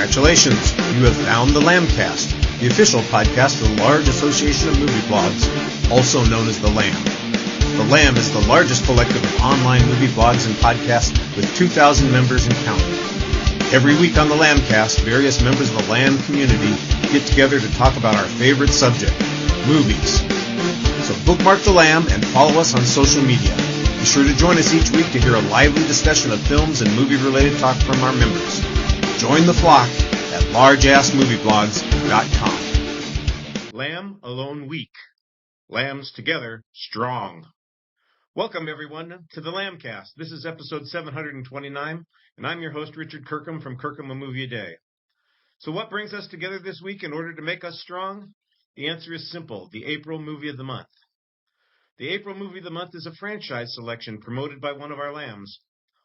Congratulations, you have found the LAMBcast, the official podcast of the large association of movie blogs, also known as the LAMB. The LAMB is the largest collective of online movie blogs and podcasts with 2,000 members and counting. Every week on the LAMBcast, various members of the LAMB community get together to talk about our favorite subject, movies. So bookmark the LAMB and follow us on social media. Be sure to join us each week to hear a lively discussion of films and movie-related talk from our members. Join the flock at largeassmovieblogs.com. LAMB alone weak. Lambs together strong. Welcome, everyone, to the LAMBcast. This is episode 729, and I'm your host, Richard Kirkham from Kirkham A Movie A Day. So what brings us together this week in order to make us strong? The answer is simple, the April Movie of the Month. The April Movie of the Month is a franchise selection promoted by one of our lambs.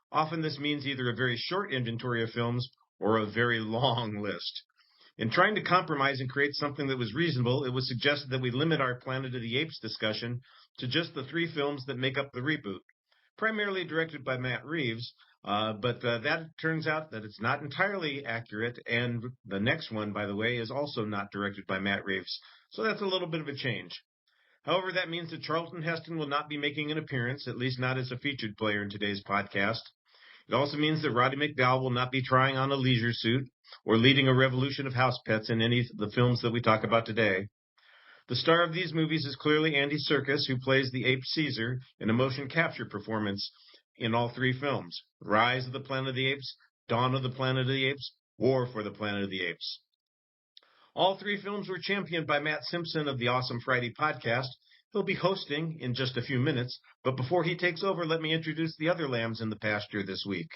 Often this means either a very short inventory of films or a very long list. In trying to compromise and create something that was reasonable, it was suggested that we limit our Planet of the Apes discussion to just the 3 films that make up the reboot, primarily directed by Matt Reeves, but that turns out that it's not entirely accurate, and the next one, by the way, is also not directed by Matt Reeves, so that's a little bit of a change. However, that means that Charlton Heston will not be making an appearance, at least not as a featured player in today's podcast. It also means that Roddy McDowell will not be trying on a leisure suit or leading a revolution of house pets in any of the films that we talk about today. The star of these movies is clearly Andy Serkis, who plays the ape Caesar in a motion capture performance in all 3 films, Rise of the Planet of the Apes, Dawn of the Planet of the Apes, War for the Planet of the Apes. All 3 films were championed by Matt Simpson of the Awesome Friday podcast. He'll be hosting in just a few minutes, but before he takes over, let me introduce the other lambs in the pasture this week.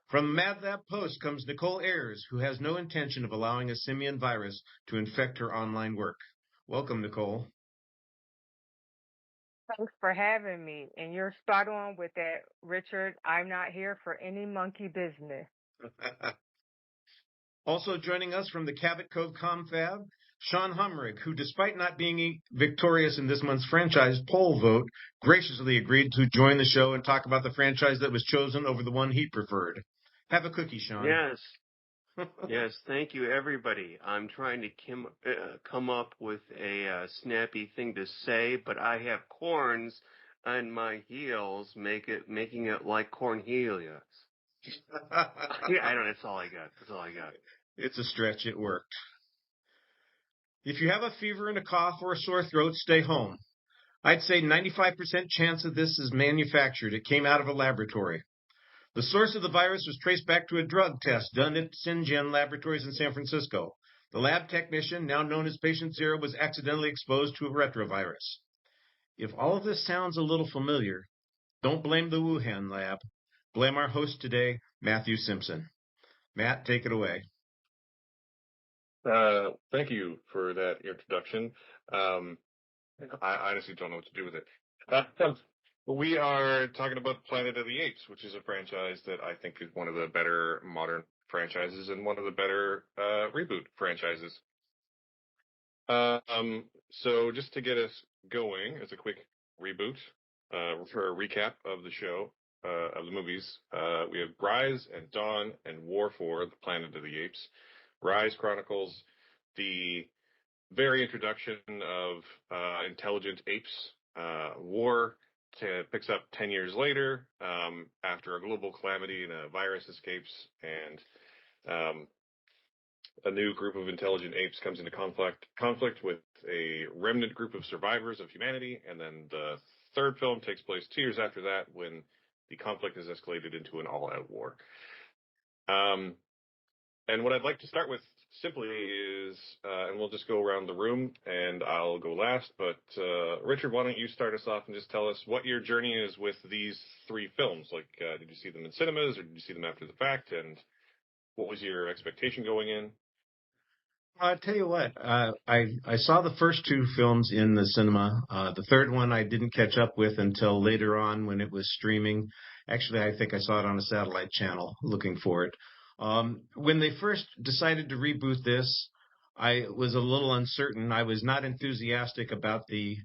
From Mad Lab Post comes Nicole Ayers, who has no intention of allowing a simian virus to infect her online work. Welcome, Nicole. Thanks for having me. And you're spot on with that, Richard. I'm not here for any monkey business. Also joining us from the Cabot Cove Confab, Sean Homrig, who, despite not being victorious in this month's franchise poll vote, graciously agreed to join the show and talk about the franchise that was chosen over the one he preferred. Have a cookie, Sean. Yes. Yes, thank you, everybody. I'm trying to come up with a snappy thing to say, but I have corns on my heels, making it like cornelius. Yeah, I don't. That's all I got. It's a stretch. It worked. If you have a fever and a cough or a sore throat, stay home. I'd say 95% chance of this is manufactured. It came out of a laboratory. The source of the virus was traced back to a drug test done at Syngene Laboratories in San Francisco. The lab technician, now known as Patient Zero, was accidentally exposed to a retrovirus. If all of this sounds a little familiar, don't blame the Wuhan lab. Blame our host today, Matthew Simpson. Matt, take it away. Thank you for that introduction. I honestly don't know what to do with it. We are talking about Planet of the Apes, which is a franchise that I think is one of the better modern franchises and one of the better reboot franchises. So just to get us going, as a quick reboot, for a recap of the show, of the movies, we have Rise and Dawn and War for the Planet of the Apes. Rise chronicles the very introduction of intelligent apes. War picks up 10 years later, after a global calamity and a virus escapes, and a new group of intelligent apes comes into conflict with a remnant group of survivors of humanity, and then the third film takes place 2 years after that, when the conflict is escalated into an all-out war. And what I'd like to start with simply is, and we'll just go around the room, and I'll go last, but Richard, why don't you start us off and just tell us what your journey is with these 3 films? Like, did you see them in cinemas, or did you see them after the fact, and what was your expectation going in? I'll tell you what, I saw the first 2 films in the cinema. The third one I didn't catch up with until later on when it was streaming. Actually, I think I saw it on a satellite channel looking for it. When they first decided to reboot this, I was a little uncertain. I was not enthusiastic about the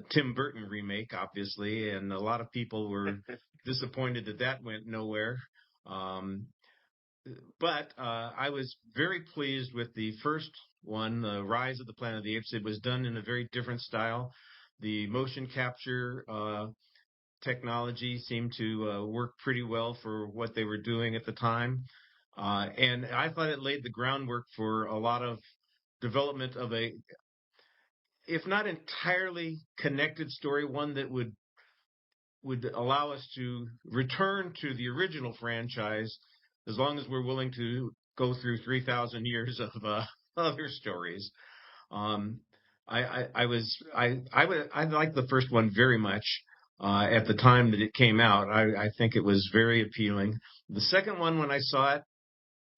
Tim Burton remake, obviously, and a lot of people were disappointed that went nowhere. but I was very pleased with the first one, The Rise of the Planet of the Apes. It was done in a very different style. The motion capture technology seemed to work pretty well for what they were doing at the time. And I thought it laid the groundwork for a lot of development of a, if not entirely connected story, one that would allow us to return to the original franchise as long as we're willing to go through 3,000 years of other stories. Um, I liked the first one very much at the time that it came out. I think it was very appealing. The second one, when I saw it,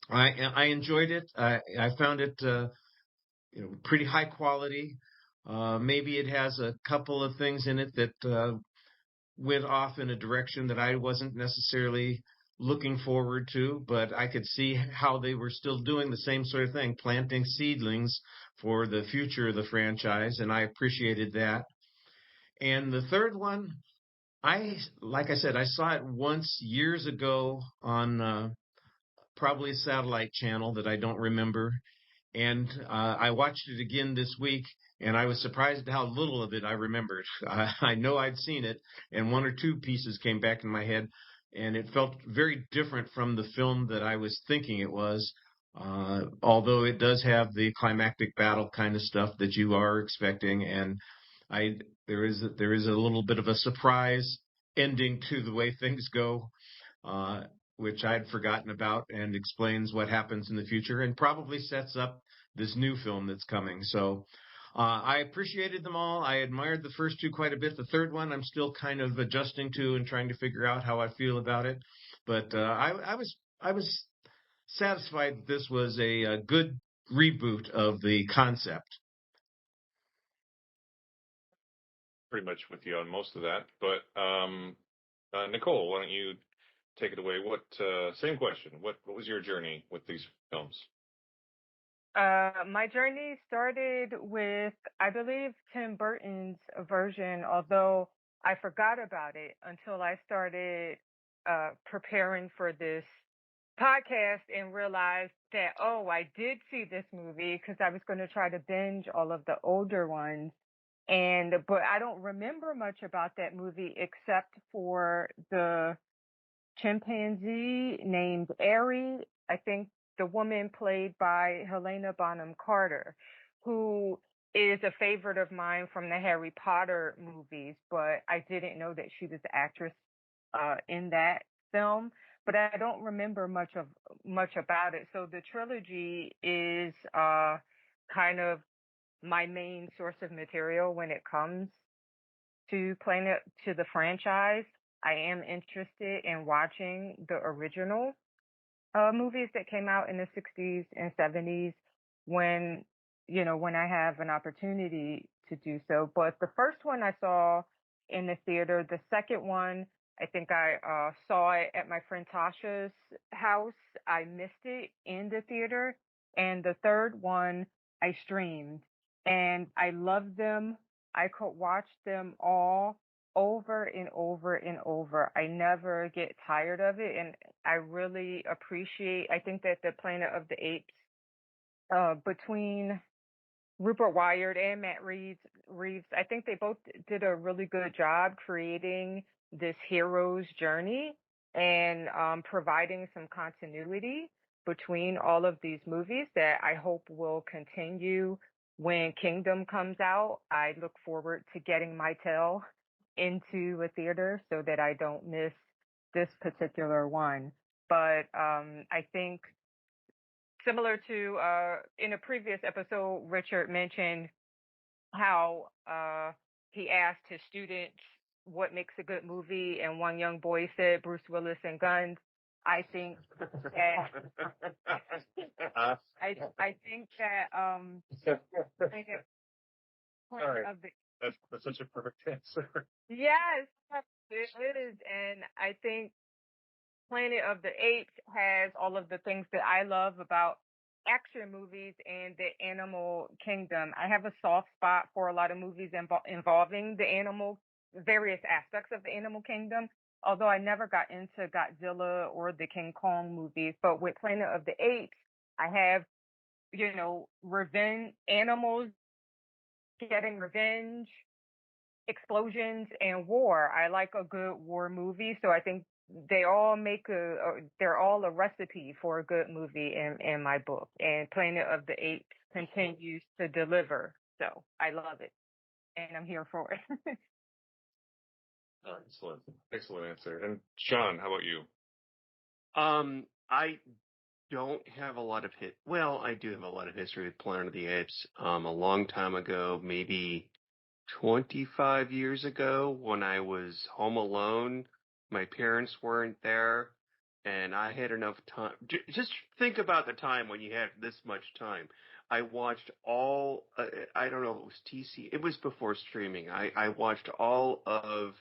I enjoyed it. I found it pretty high quality. Maybe it has a couple of things in it that went off in a direction that I wasn't necessarily looking forward to, but I could see how they were still doing the same sort of thing, planting seedlings for the future of the franchise, and I appreciated that. And the third one, like I said, I saw it once years ago on probably a satellite channel that I don't remember. And I watched it again this week, and I was surprised at how little of it I remembered. I know I'd seen it, and one or two pieces came back in my head, and it felt very different from the film that I was thinking it was. Although it does have the climactic battle kind of stuff that you are expecting, and there is a little bit of a surprise ending to the way things go. Which I'd forgotten about, and explains what happens in the future and probably sets up this new film that's coming. So I appreciated them all. I admired the first two quite a bit. The third one I'm still kind of adjusting to and trying to figure out how I feel about it. But I was satisfied that this was a good reboot of the concept. Pretty much with you on most of that. But Nicole, why don't you take it away? Same question. What was your journey with these films? My journey started with, I believe, Tim Burton's version, although I forgot about it until I started preparing for this podcast and realized that, oh, I did see this movie because I was going to try to binge all of the older ones. But I don't remember much about that movie except for the chimpanzee named Ayers. I think the woman played by Helena Bonham Carter, who is a favorite of mine from the Harry Potter movies, but I didn't know that she was the actress in that film. But I don't remember much about it. So the trilogy is kind of my main source of material when it comes to the franchise. I am interested in watching the original movies that came out in the 60s and 70s when, when I have an opportunity to do so. But the first one I saw in the theater. The second one, I think I saw it at my friend Tasha's house. I missed it in the theater. And the third one I streamed. And I loved them. I could watch them all over and over and over. I never get tired of it, and I really appreciate. I think that the Planet of the Apes, between Rupert Wyatt and Matt Reeves, I think they both did a really good job creating this hero's journey and providing some continuity between all of these movies that I hope will continue when Kingdom comes out. I look forward to getting my tail into a theater so that I don't miss this particular one. But I think similar to in a previous episode, Richard mentioned how he asked his students what makes a good movie, and one young boy said Bruce Willis and guns. I think that I think that Sorry. of the That's such a perfect answer. yes, it is, and I think Planet of the Apes has all of the things that I love about action movies and the animal kingdom. I have a soft spot for a lot of movies involving the various aspects of the animal kingdom. although I never got into Godzilla or the King Kong movies, but with Planet of the Apes, I have, revenge, animals getting revenge, explosions, and war. I like a good war movie, so I think they all they're all a recipe for a good movie in my book. And Planet of the Apes continues to deliver, so I love it, and I'm here for it. Excellent answer. And Sean, how about you? I don't have a lot of well, I do have a lot of history with Planet of the Apes. A long time ago, maybe 25 years ago, when I was home alone, my parents weren't there, and I had enough time. Just think about the time when you had this much time. I watched all, I don't know if it was it was before streaming. I watched all of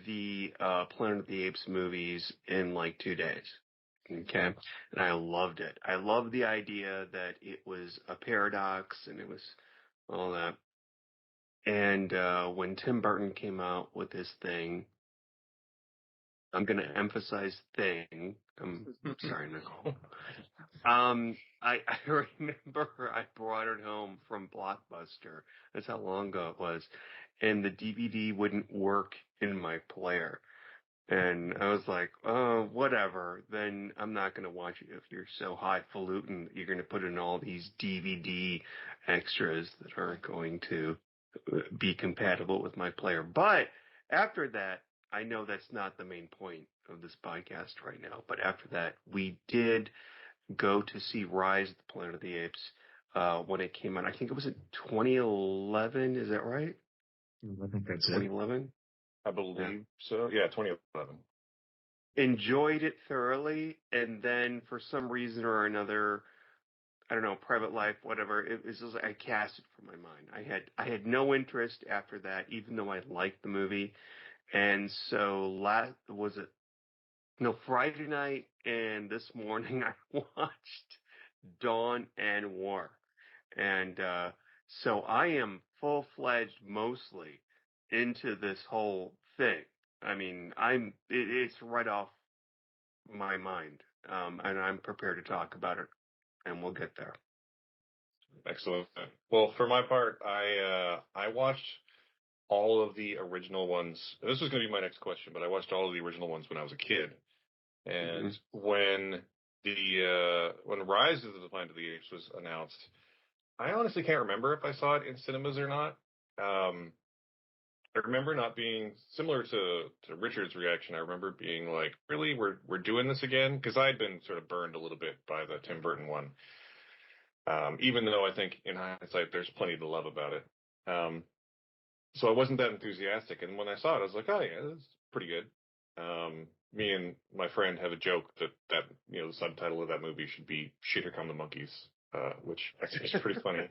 the Planet of the Apes movies in like 2 days. Okay. And I loved it. I loved the idea that it was a paradox and it was all that. And when Tim Burton came out with this thing, I'm going to emphasize thing. I'm sorry, Nicole. I remember I brought it home from Blockbuster. That's how long ago it was. And the DVD wouldn't work in my player. And I was like, oh, whatever. Then I'm not going to watch it if you're so highfalutin that you're going to put in all these DVD extras that aren't going to be compatible with my player. But after that, I know that's not the main point of this podcast right now. But after that, we did go to see Rise of the Planet of the Apes when it came out. I think it was in 2011. Is that right? I think that's 2011? I believe so. Yeah, 2011. Enjoyed it thoroughly, and then for some reason or another, I don't know, private life, whatever, it was just, I cast it from my mind. I had no interest after that, even though I liked the movie. And so Friday night and this morning I watched Dawn and War. And so I am full-fledged mostly into this whole thing. I mean, it's right off my mind. And I'm prepared to talk about it, and we'll get there. Excellent. Well, for my part, I watched all of the original ones. This was going to be my next question, but I watched all of the original ones when I was a kid. And when Rise of the Planet of the Apes was announced, I honestly can't remember if I saw it in cinemas or not. I remember not being similar to Richard's reaction. I remember being like, "Really, we're doing this again?" Because I had been sort of burned a little bit by the Tim Burton one. Even though I think in hindsight there's plenty to love about it. So I wasn't that enthusiastic. And when I saw it, I was like, "Oh yeah, this is pretty good." Me and my friend have a joke that the subtitle of that movie should be "Shit Here Come the Monkeys," which I think is pretty funny.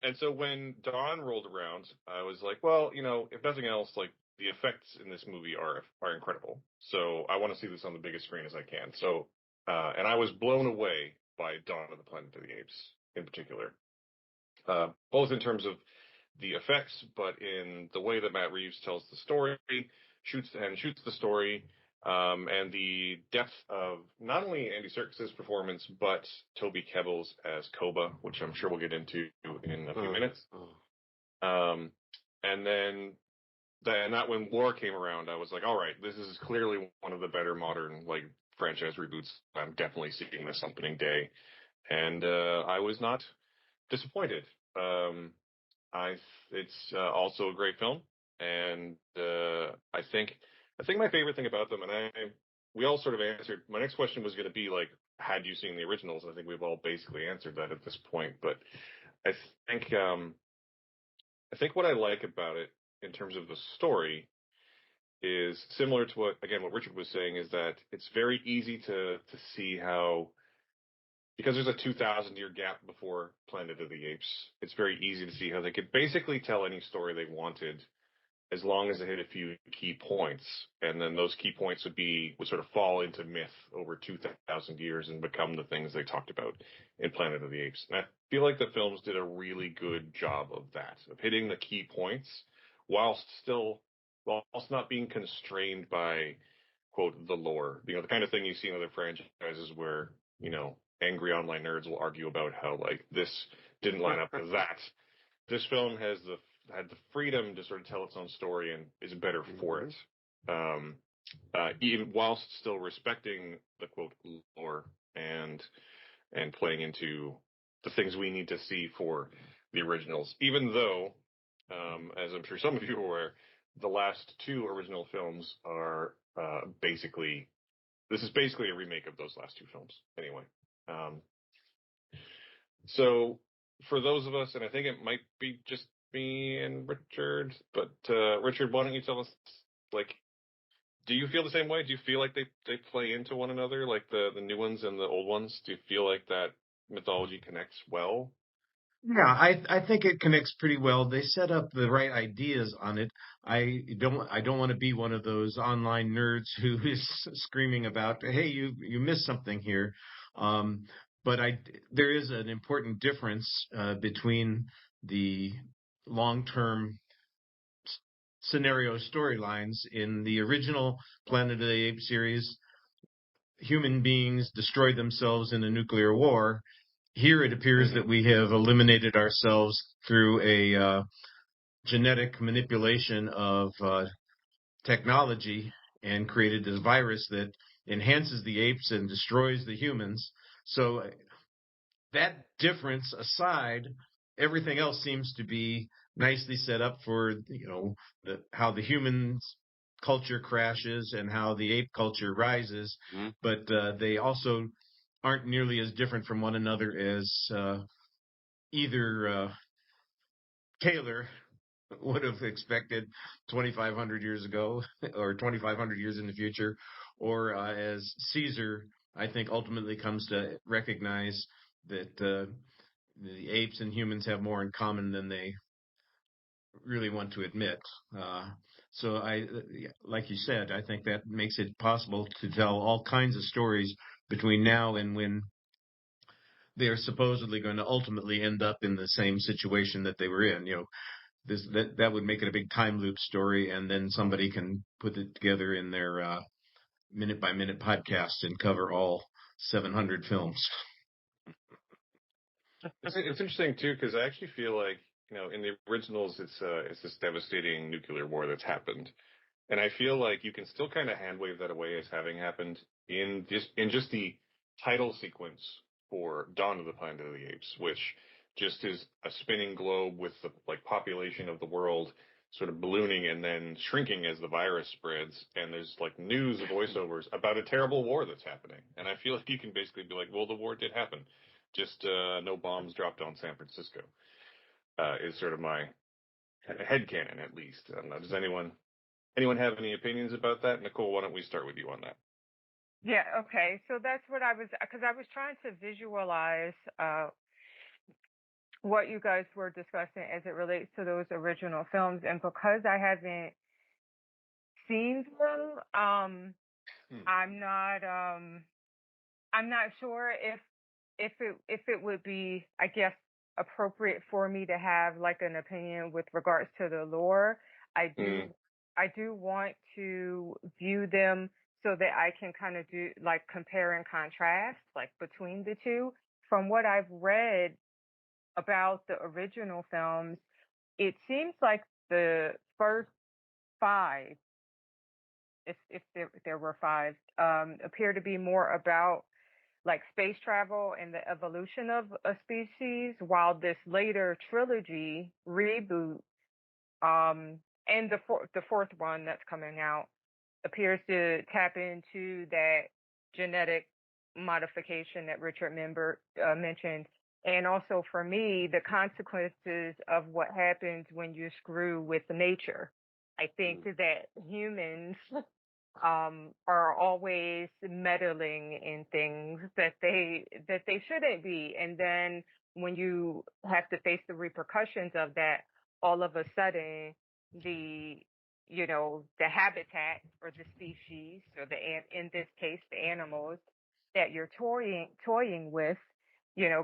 And so when Dawn rolled around, I was like, well, if nothing else, like the effects in this movie are incredible. So I want to see this on the biggest screen as I can. So, and I was blown away by Dawn of the Planet of the Apes in particular, both in terms of the effects, but in the way that Matt Reeves tells the story, shoots the story, and the depth of not only Andy Serkis' performance, but Toby Kebbell's as Koba, which I'm sure we'll get into in a few minutes. And then that when War came around, I was like, all right, this is clearly one of the better modern franchise reboots. I'm definitely seeing this opening day, and I was not disappointed. It's also a great film, and I think my favorite thing about them, and we all sort of answered. My next question was going to be like, had you seen the originals? I think we've all basically answered that at this point. But I think what I like about it in terms of the story is similar to what Richard was saying, is that it's very easy to see how, because there's a 2,000-year gap before Planet of the Apes, it's very easy to see how they could basically tell any story they wanted as long as they hit a few key points. And then those key points would sort of fall into myth over 2,000 years and become the things they talked about in Planet of the Apes. And I feel like the films did a really good job of that, of hitting the key points whilst not being constrained by, quote, the lore. The kind of thing you see in other franchises where, angry online nerds will argue about how, like, this didn't line up with that. This film had the freedom to sort of tell its own story and is better for it. Even whilst still respecting the, quote, lore and playing into the things we need to see for the originals. Even though, as I'm sure some of you are aware, the last two original films are basically a remake of those last two films. Anyway, so for those of us, and I think it might be just me and Richard, but Richard, why don't you tell us, like, do you feel the same way? Do you feel like they play into one another, like the new ones and the old ones? Do you feel like that mythology connects well? Yeah, I think it connects pretty well. They set up the right ideas on it. I don't want to be one of those online nerds who is screaming about, hey, you missed something here. But there is an important difference between the long-term scenario storylines in the original Planet of the Apes series. Human beings destroyed themselves in a nuclear war. Here it appears that we have eliminated ourselves through a genetic manipulation of technology and created this virus that enhances the apes and destroys the humans. So that difference aside, everything else seems to be nicely set up for, how the humans culture crashes and how the ape culture rises. But they also aren't nearly as different from one another as either Taylor would have expected 2,500 years ago or 2,500 years in the future, or as Caesar, I think, ultimately comes to recognize that the apes and humans have more in common than they really want to admit. So like you said, I think that makes it possible to tell all kinds of stories between now and when they are supposedly going to ultimately end up in the same situation that they were in. That would make it a big time loop story, and then somebody can put it together in their minute by minute podcast and cover all 700 films. It's interesting too, because I actually feel like, in the originals, it's this devastating nuclear war that's happened, and I feel like you can still kind of hand wave that away as having happened in just the title sequence for Dawn of the Planet of the Apes, which just is a spinning globe with the population of the world sort of ballooning and then shrinking as the virus spreads, and there's news voiceovers about a terrible war that's happening, and I feel like you can basically be like, well, the war did happen, just no bombs dropped on San Francisco. Is sort of my headcanon, at least. Does anyone have any opinions about that? Nicole, why don't we start with you on that? Yeah, okay. So that's what because I was trying to visualize what you guys were discussing as it relates to those original films. And because I haven't seen them, I'm not sure if it would be, I guess, appropriate for me to have an opinion with regards to the lore. I do want to view them so that I can kind of do compare and contrast between the two. From what I've read about the original films, it seems like the first five, if there were five, appear to be more about space travel and the evolution of a species, while this later trilogy reboot, and the fourth one that's coming out appears to tap into that genetic modification that Richard mentioned. And also for me, the consequences of what happens when you screw with nature. I think that humans are always meddling in things that they shouldn't be. And then when you have to face the repercussions of that, all of a sudden the habitat or the species, or in this case the animals that you're toying with,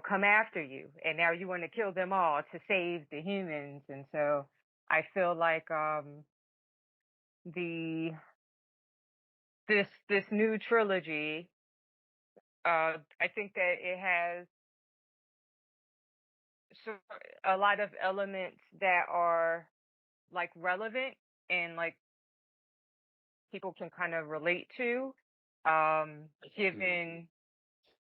come after you, and now you want to kill them all to save the humans. And so I feel like this new trilogy, I think that it has a lot of elements that are like relevant and like people can kind of relate to, given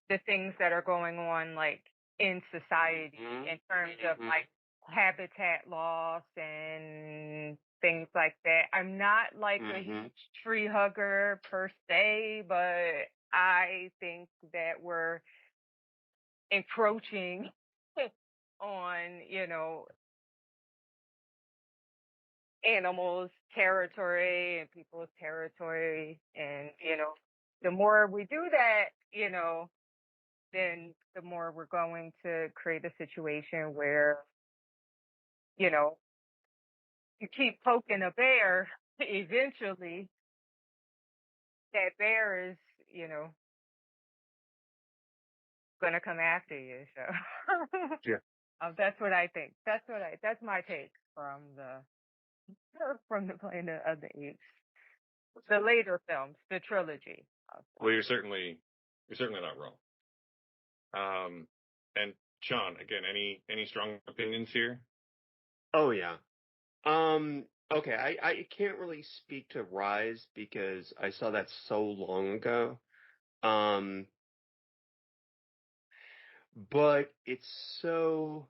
the things that are going on like in society in terms of like habitat loss and things like that. I'm not like a huge tree hugger per se, but I think that we're encroaching on, animals' territory and people's territory. And, the more we do that, then the more we're going to create a situation where, you keep poking a bear, eventually that bear is, going to come after you. So Yeah. that's what I think. That's my take from the Planet of the Apes. The later films, the trilogy. Well, you're certainly not wrong. And Sean, again, any strong opinions here? Oh yeah. Okay, I can't really speak to Rise because I saw that so long ago. But it's so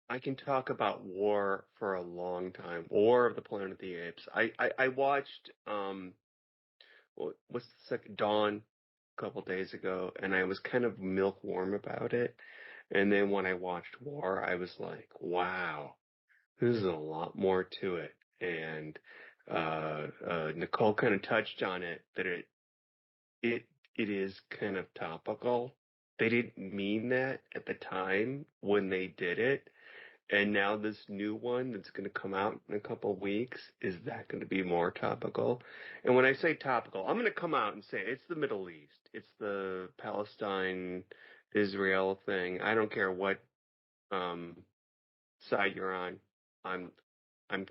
I can talk about War for a long time. War of the Planet of the Apes. I watched what's the second Dawn a couple days ago, and I was kind of milk-warm about it. And then when I watched War, I was like, wow, this is a lot more to it. And Nicole kind of touched on it, that it is kind of topical. They didn't mean that at the time when they did it. And now this new one that's going to come out in a couple of weeks, is that going to be more topical? And when I say topical, I'm going to come out and say it's the Middle East. It's the Palestine, Israel thing. I don't care what side you're on. I'm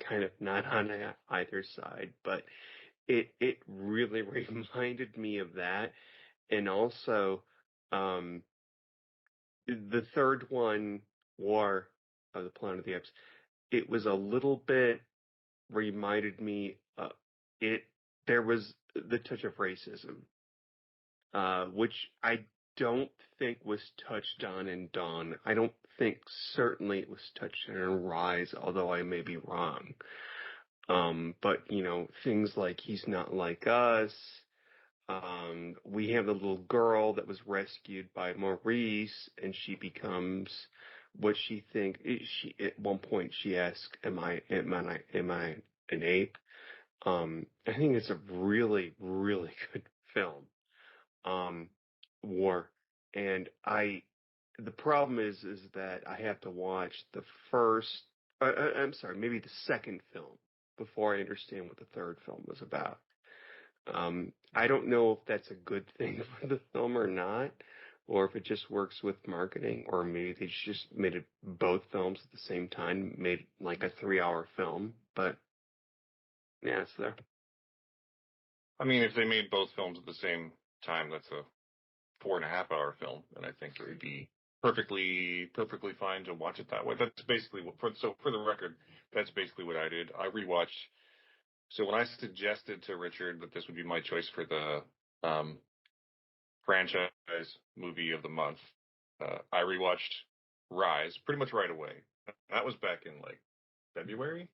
kind of not on either side, but it really reminded me of that. And also, the third one, War of the Planet of the Apes, it was a little bit reminded me, there was the touch of racism, which I don't think was touched on in Dawn. I don't think certainly it was touched on in Rise, although I may be wrong. But things like he's not like us. We have the little girl that was rescued by Maurice, and she becomes what she she at one point she asks, "Am I an ape?" I think it's a really, really good film. War, and the problem is that I have to watch the first. I'm sorry, maybe the second film before I understand what the third film was about. I don't know if that's a good thing for the film or not, or if it just works with marketing, or maybe they just made both films at the same time, made like a 3-hour film. But yeah, it's there. I mean, if they made both films at the same time, that's a 4.5-hour film, and I think it would be perfectly fine to watch it that way. That's basically for the record, that's basically what I did. I rewatched. So when I suggested to Richard that this would be my choice for the franchise movie of the month, I rewatched Rise pretty much right away. That was back in like February.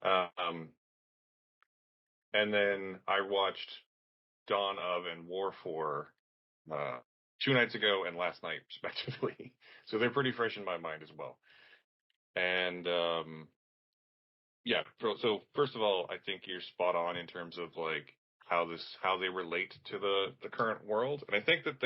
And then I watched Dawn of and War for 2 nights ago and last night, respectively. So they're pretty fresh in my mind as well. And yeah, so first of all, I think you're spot on in terms of like how they relate to the current world. And I think that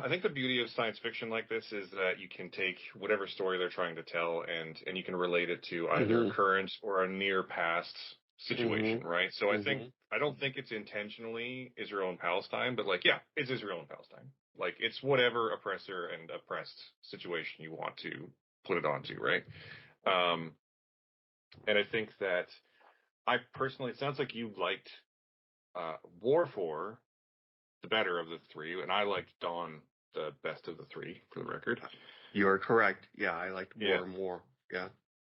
I think the beauty of science fiction like this is that you can take whatever story they're trying to tell and you can relate it to either current or a near past situation, right? So I don't think it's intentionally Israel and Palestine, but like, yeah, it's Israel and Palestine. Like, it's whatever oppressor and oppressed situation you want to put it onto, right? And I think that I personally, it sounds like you liked War 4 the better of the three, and I liked Dawn the best of the three, for the record. You are correct. Yeah, I liked War more. Yeah.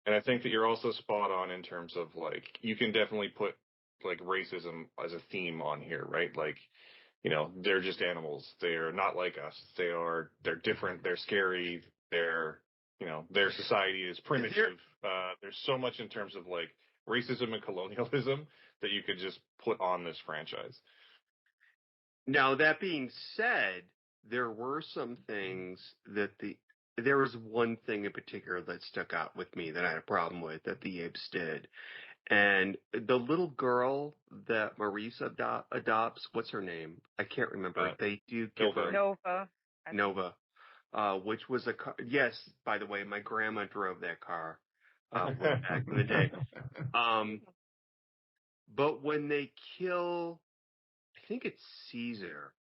And I think that you're also spot on in terms of, like, you can definitely put, like, racism as a theme on here, right? Like, you know, they're just animals. They're not like us. They're different. They're scary. You know, their society is primitive. There's so much in terms of, like, racism and colonialism that you could just put on this franchise. Now, that being said, there were some things that there was one thing in particular that stuck out with me that I had a problem with that the Apes did. And the little girl that Maurice adopts, what's her name? I can't remember. They do give her Nova. Which was a car. Yes, by the way, my grandma drove that car way back in the day. But when they kill, I think it's Caesar,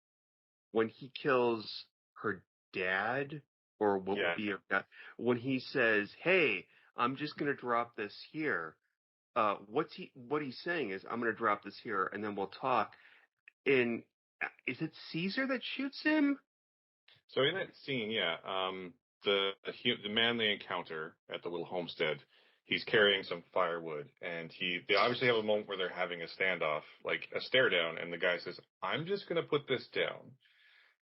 when he kills her dad, or what would be her dad, when he says, "Hey, I'm just going to drop this here." What he's saying is, "I'm going to drop this here, and then we'll talk." And is it Caesar that shoots him? So in that scene, the man they encounter at the little homestead, he's carrying some firewood, and they obviously have a moment where they're having a standoff, like a stare down, and the guy says, "I'm just going to put this down."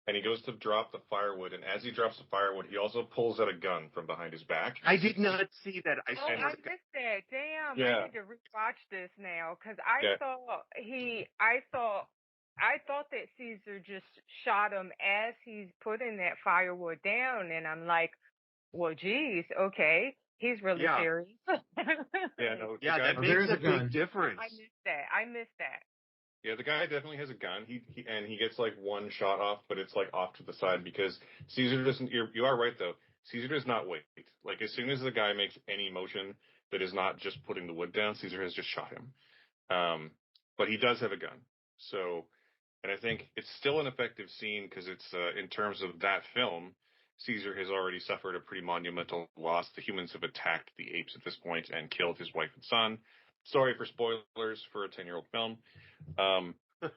And he goes to drop the firewood, and as he drops the firewood, he also pulls out a gun from behiund his back. I did not see that. I missed that. Damn, I need to rewatch this now, because I thought that Caesar just shot him as he's putting that firewood down, and I'm like, well, geez, okay, he's really serious. That makes a big difference. I missed that. Yeah, the guy definitely has a gun. He gets like one shot off, but it's like off to the side because Caesar doesn't. You are right though. Caesar does not wait. Like as soon as the guy makes any motion that is not just putting the wood down, Caesar has just shot him. But he does have a gun. So, and I think it's still an effective scene because it's in terms of that film, Caesar has already suffered a pretty monumental loss. The humans have attacked the apes at this point and killed his wife and son. Sorry for spoilers for a 10-year-old film. No, you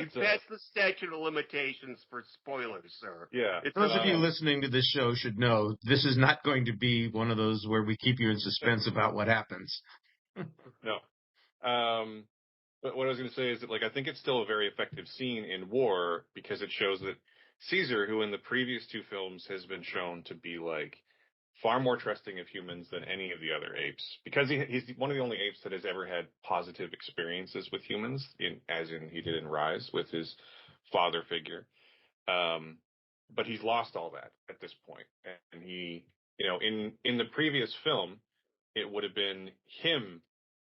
passed the statute of limitations for spoilers, sir. Yeah. Those of you listening to this show should know this is not going to be one of those where we keep you in suspense about what happens. No. But what I was going to say is that, like, I think it's still a very effective scene in War because it shows that Caesar, who in the previous two films has been shown to be, like, far more trusting of humans than any of the other apes, because he's one of the only apes that has ever had positive experiences with humans, as he did in Rise with his father figure. But he's lost all that at this point. And he, you know, in the previous film, it would have been him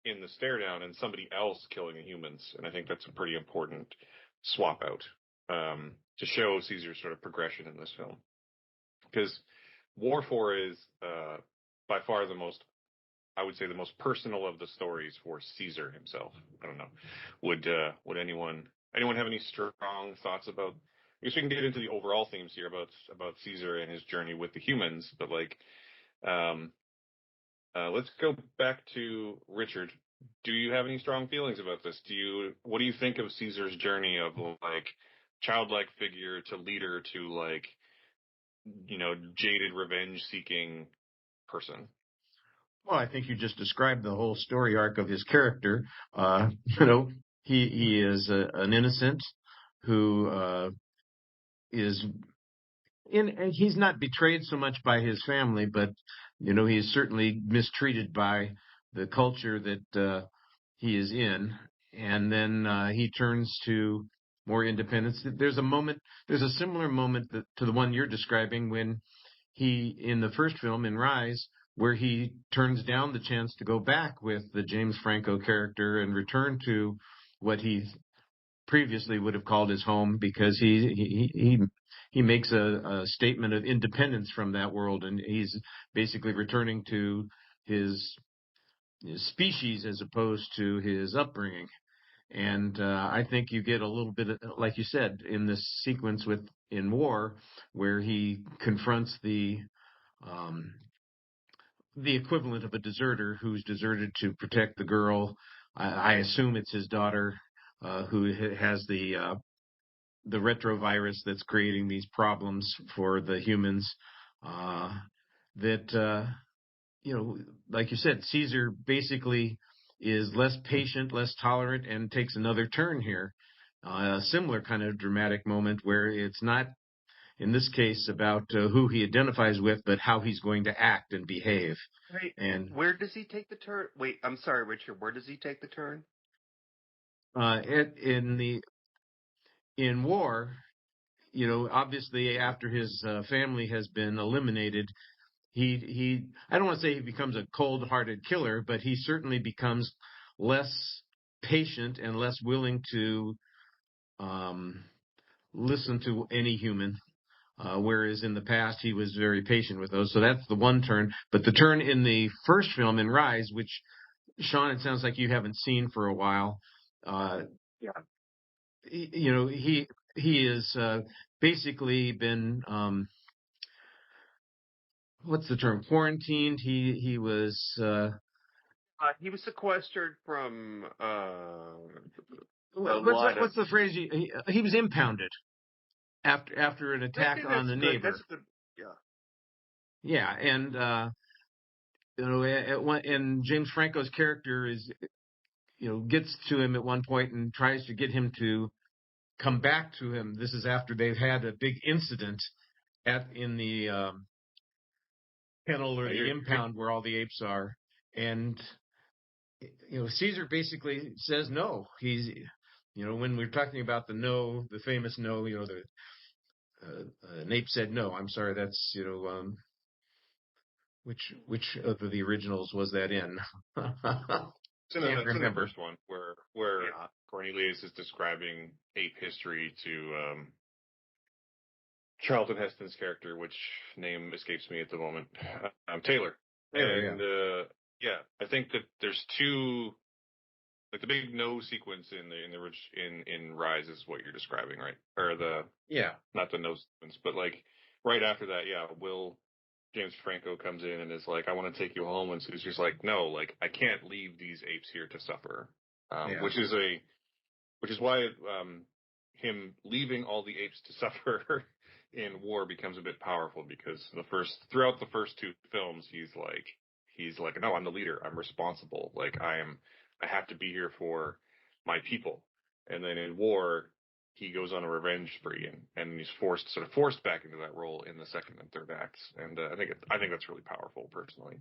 in the stare down and somebody else killing the humans. And I think that's a pretty important swap out to show Caesar's sort of progression in this film. Because War 4 is by far the most, I would say, the most personal of the stories for Caesar himself. I don't know. Would anyone have any strong thoughts about? I guess we can get into the overall themes here about Caesar and his journey with the humans, but like, let's go back to Richard. Do you have any strong feelings about this? What do you think of Caesar's journey of like childlike figure to leader to like, you know, jaded revenge-seeking person? Well, I think you just described the whole story arc of his character. You know, he is an innocent who is he's not betrayed so much by his family, but you know, he is certainly mistreated by the culture that he is in, and then he turns to more independence. There's a similar moment to the one you're describing when he, in the first film, in Rise, where he turns down the chance to go back with the James Franco character and return to what he previously would have called his home, because he makes a statement of independence from that world, and he's basically returning to his species as opposed to his upbringing. And I think you get a little bit, like you said, in this sequence in War, where he confronts the the equivalent of a deserter who's deserted to protect the girl. I assume it's his daughter who has the retrovirus that's creating these problems for the humans. Like you said, Caesar basically is less patient, less tolerant, and takes another turn here. A similar kind of dramatic moment where it's not, in this case, about who he identifies with, but how he's going to act and behave. Wait, and where does he take the turn? Wait, I'm sorry, Richard. Where does he take the turn? In war, obviously after his family has been eliminated, he I don't want to say he becomes a cold-hearted killer, but he certainly becomes less patient and less willing to listen to any human. Whereas in the past he was very patient with those. So that's the one turn. But the turn in the first film, in Rise, which, Sean, it sounds like you haven't seen for a while. Yeah. He is basically been what's the term? Quarantined. He was sequestered from what's the phrase? He was impounded after an attack on the neighbor. That's good. Yeah. Yeah, and and James Franco's character is, gets to him at one point and tries to get him to come back to him. This is after they've had a big incident in the kennel or the impound where all the apes are, and Caesar basically says no. He's, when we're talking about the famous no, an ape said no. I'm sorry, that's which of the originals was that in? It's in the first one where Cornelius is describing ape history to Charlton Heston's character, which name escapes me at the moment. Taylor. I think that there's two, like the big no sequence in Rise is what you're describing, right? Or not the no sequence, but like right after that, James Franco comes in and is like, I want to take you home, and Caesar's like, no, like I can't leave these apes here to suffer, which is why him leaving all the apes to suffer in war becomes a bit powerful, because throughout the first two films he's like, no, I'm the leader, I'm responsible, like I have to be here for my people. And then in war he goes on a revenge spree, and he's forced back into that role in the second and third acts. And I think that's really powerful, personally.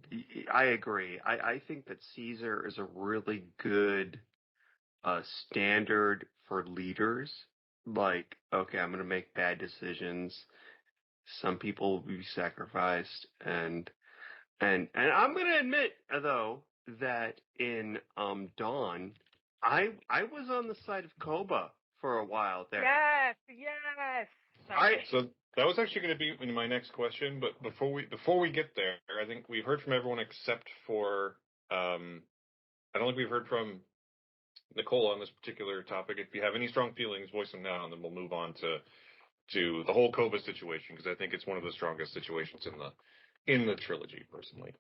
I agree. I think that Caesar is a really good standard for leaders. Like, okay, I'm going to make bad decisions. Some people will be sacrificed, and I'm going to admit, though, that in Dawn, I was on the side of Koba for a while there. Yes. So that was actually going to be my next question, but before we get there, I think we've heard from everyone except for I don't think we've heard from Nicole on this particular topic. If you have any strong feelings, voice them now, and then we'll move on to the whole Koba situation, because I think it's one of the strongest situations in the trilogy, personally.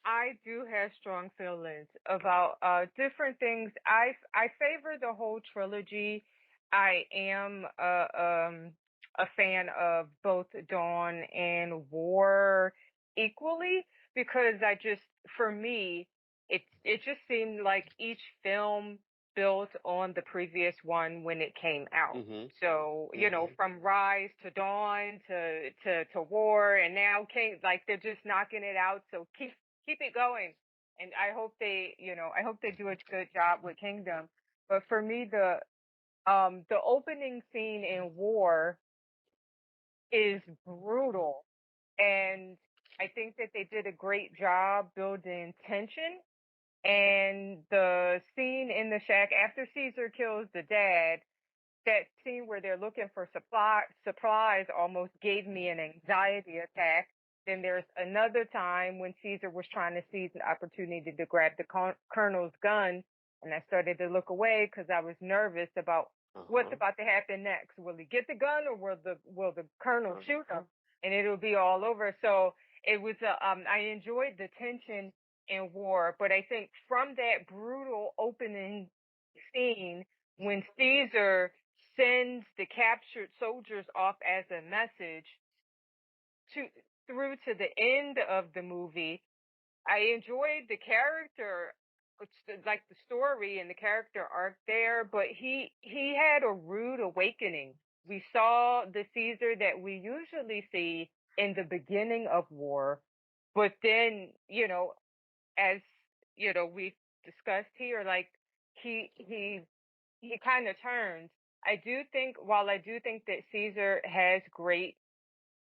I do have strong feelings about different things. I favor the whole trilogy. I am a fan of both Dawn and War equally, because for me, it just seemed like each film built on the previous one when it came out. Mm-hmm. So, from Rise to Dawn to War, and now they're just knocking it out. So keep it going. And I hope they do a good job with Kingdom. But for me, the opening scene in War is brutal. And I think that they did a great job building tension. And the scene in the shack after Caesar kills the dad, that scene where they're looking for supplies almost gave me an anxiety attack. Then there's another time when Caesar was trying to seize an opportunity to grab the colonel's gun, and I started to look away because I was nervous about what's about to happen next. Will he get the gun, or will the colonel shoot him? And it'll be all over. So it was I enjoyed the tension in War, but I think from that brutal opening scene when Caesar sends the captured soldiers off as a message to through to the end of the movie, I enjoyed the character, like the story and the character arc there, but he had a rude awakening. We saw the Caesar that we usually see in the beginning of War, but then, as we've discussed here, like he kind of turns. While I do think that Caesar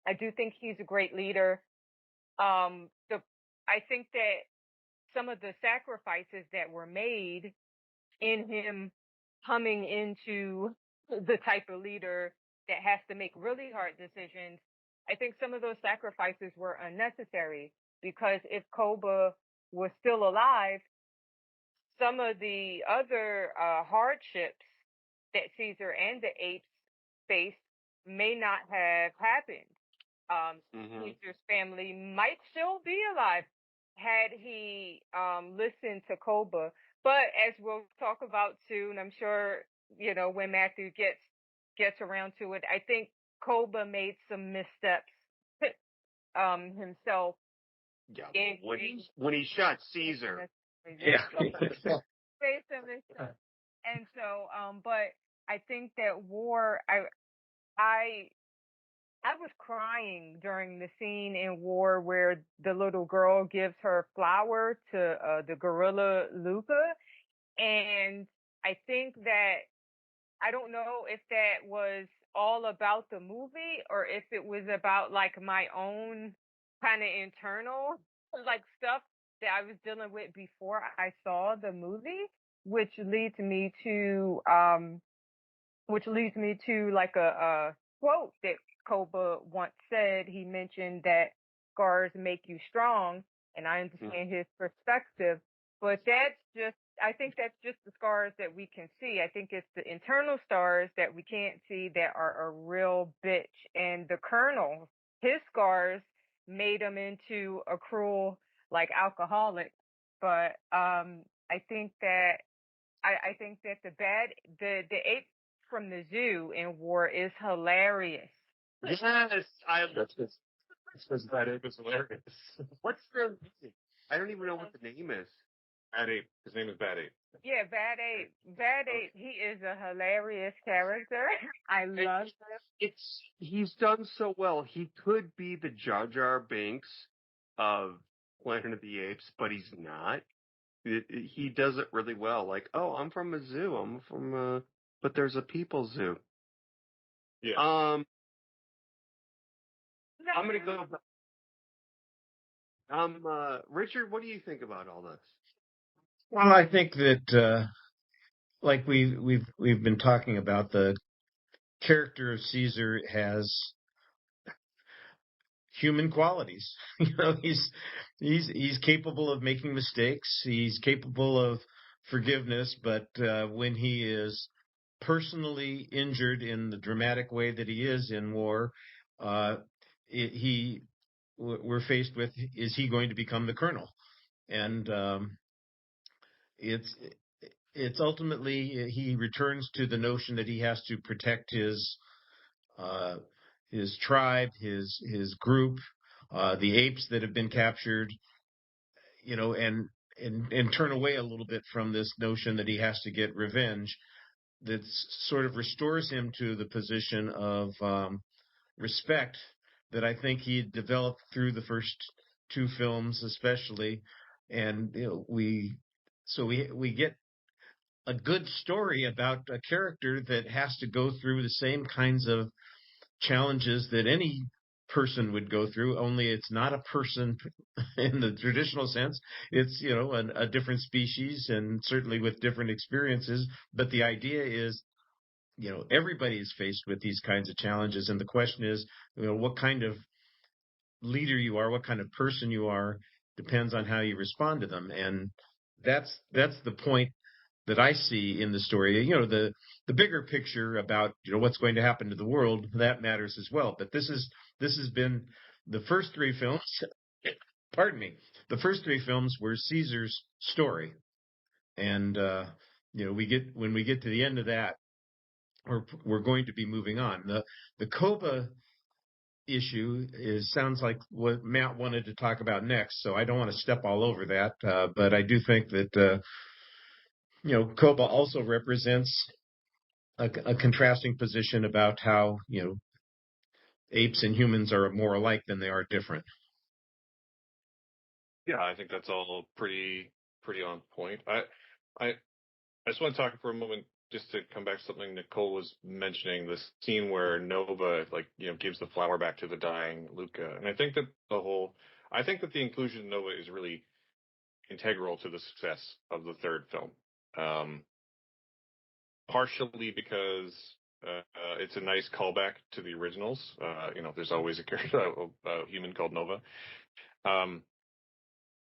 I do think he's a great leader. I think that some of the sacrifices that were made in him coming into the type of leader that has to make really hard decisions, I think some of those sacrifices were unnecessary, because if Koba was still alive, some of the other hardships that Caesar and the apes faced may not have happened. Caesar's family might still be alive had he listened to Koba. But as we'll talk about soon, I'm sure, when Matthew gets around to it, I think Koba made some missteps himself. Yeah. When he shot Caesar. Yeah. Made some missteps. And so, but I think that War, I was crying during the scene in War where the little girl gives her flower to the gorilla Luca. And I think that, I don't know if that was all about the movie or if it was about like my own kind of internal like stuff that I was dealing with before I saw the movie, which leads me to like a quote that Koba once said. He mentioned that scars make you strong, and I understand his perspective, but I think that's just the scars that we can see. I think it's the internal scars that we can't see that are a real bitch. And the Colonel, his scars made him into a cruel, like, alcoholic. But I think that the ape from the zoo in War is hilarious. Yes, That's Bad Ape is hilarious. What's the name? I don't even know what the name is. Bad Ape. His name is Bad Ape. Yeah, Bad Ape. Bad Ape. He is a hilarious character. I love him. He's done so well. He could be the Jar Jar Binks of Planet of the Apes, but he's not. He does it really well. Like, oh, I'm from a zoo. But there's a people zoo. Yeah. I'm gonna go. Richard, what do you think about all this? Well, I think that, like we've been talking about, the character of Caesar has human qualities. He's capable of making mistakes. He's capable of forgiveness, but when he is personally injured in the dramatic way that he is in War, we're faced with, is he going to become the Colonel? And it's ultimately, he returns to the notion that he has to protect his tribe, his group, the apes that have been captured, and turn away a little bit from this notion that he has to get revenge. That sort of restores him to the position of respect that I think he developed through the first two films, especially, and we get a good story about a character that has to go through the same kinds of challenges that any person would go through, only it's not a person in the traditional sense. It's, a different species, and certainly with different experiences. But the idea is, everybody is faced with these kinds of challenges. And the question is, what kind of leader you are, what kind of person you are, depends on how you respond to them. And that's the point that I see in the story. The bigger picture about, what's going to happen to the world, that matters as well. But this has been the first three films, pardon me, the first three films were Caesar's story. And, when we get to the end of that, we're going to be moving on. The Koba issue sounds like what Matt wanted to talk about next, so I don't want to step all over that. But I do think that, Koba also represents a contrasting position about how, apes and humans are more alike than they are different. Yeah, I think that's all pretty on point. I just want to talk for a moment, just to come back to something Nicole was mentioning, this scene where Nova, gives the flower back to the dying Luca. And I think that the inclusion of Nova is really integral to the success of the third film. Partially because it's a nice callback to the originals. There's always a character, a human called Nova.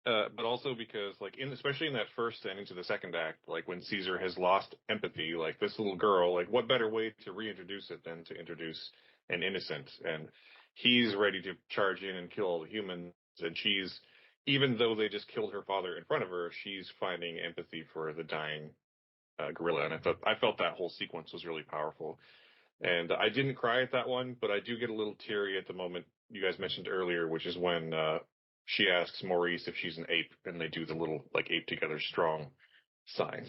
But also because, especially in that first and into the second act, when Caesar has lost empathy, this little girl, what better way to reintroduce it than to introduce an innocent? And he's ready to charge in and kill all the humans, and she's, even though they just killed her father in front of her, she's finding empathy for the dying gorilla. And I felt that whole sequence was really powerful. And I didn't cry at that one, but I do get a little teary at the moment you guys mentioned earlier, which is when she asks Maurice if she's an ape, and they do the little ape together strong sign.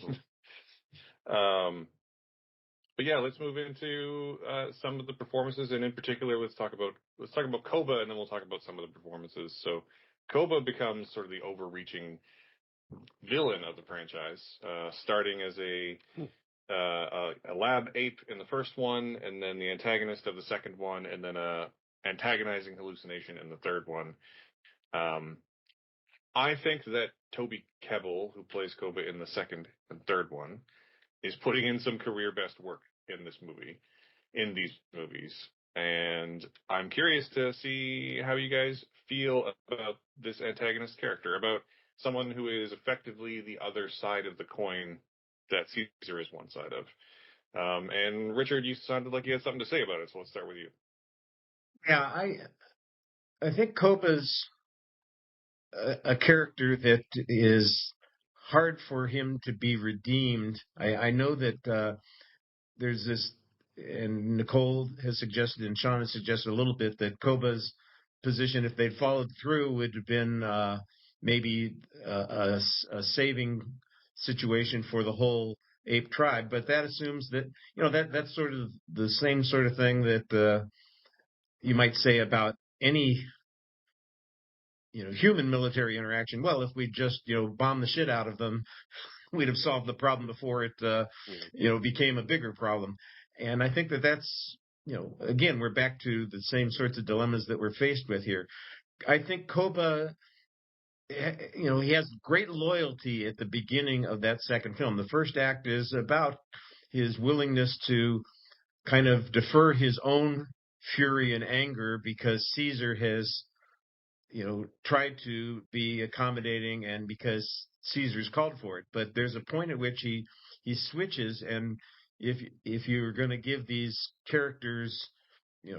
But yeah, let's move into some of the performances, and in particular, let's talk about Koba, and then we'll talk about some of the performances. So Koba becomes sort of the overreaching villain of the franchise, starting as a lab ape in the first one, and then the antagonist of the second one, and then a antagonizing hallucination in the third one. I think that Toby Kebbell, who plays Koba in the second and third one, is putting in some career best work in these movies. And I'm curious to see how you guys feel about this antagonist character, about someone who is effectively the other side of the coin that Caesar is one side of. And Richard, you sounded like you had something to say about it, so let's start with you. Yeah, I think Koba's a character that is hard for him to be redeemed. I know that there's this, and Nicole has suggested, and Sean has suggested a little bit, that Koba's position, if they'd followed through, would have been maybe a saving situation for the whole ape tribe. But that assumes that, that's sort of the same sort of thing that you might say about any human military interaction. Well, if we just, bomb the shit out of them, we'd have solved the problem before it, became a bigger problem. And I think that that's, again, we're back to the same sorts of dilemmas that we're faced with here. I think Koba, he has great loyalty at the beginning of that second film. The first act is about his willingness to kind of defer his own fury and anger because Caesar has tried to be accommodating, and because Caesar's called for it. But there's a point at which he switches, and if you're going to give these characters,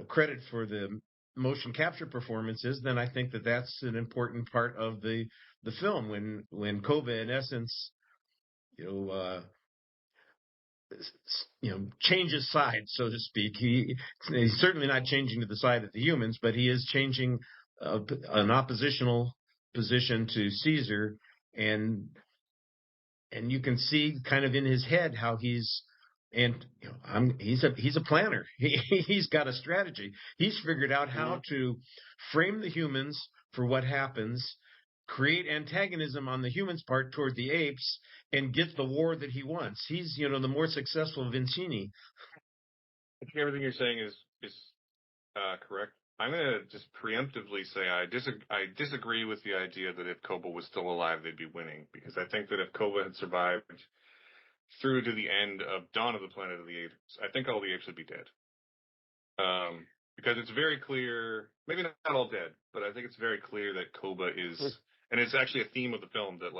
credit for the motion capture performances, then I think that that's an important part of the film. When Koba, in essence, changes sides, so to speak. He's certainly not changing to the side of the humans, but he is changing an oppositional position to Caesar, and you can see kind of in his head how he's a planner. He's got a strategy. He's figured out how to frame the humans for what happens, create antagonism on the humans' part toward the apes, and get the war that he wants. He's, the more successful Vincini. I think everything you're saying is correct. I'm going to just preemptively say I disagree with the idea that if Koba was still alive, they'd be winning, because I think that if Koba had survived through to the end of Dawn of the Planet of the Apes, I think all the apes would be dead. Because it's very clear, maybe not all dead, but I think it's very clear that Koba is, and it's actually a theme of the film, that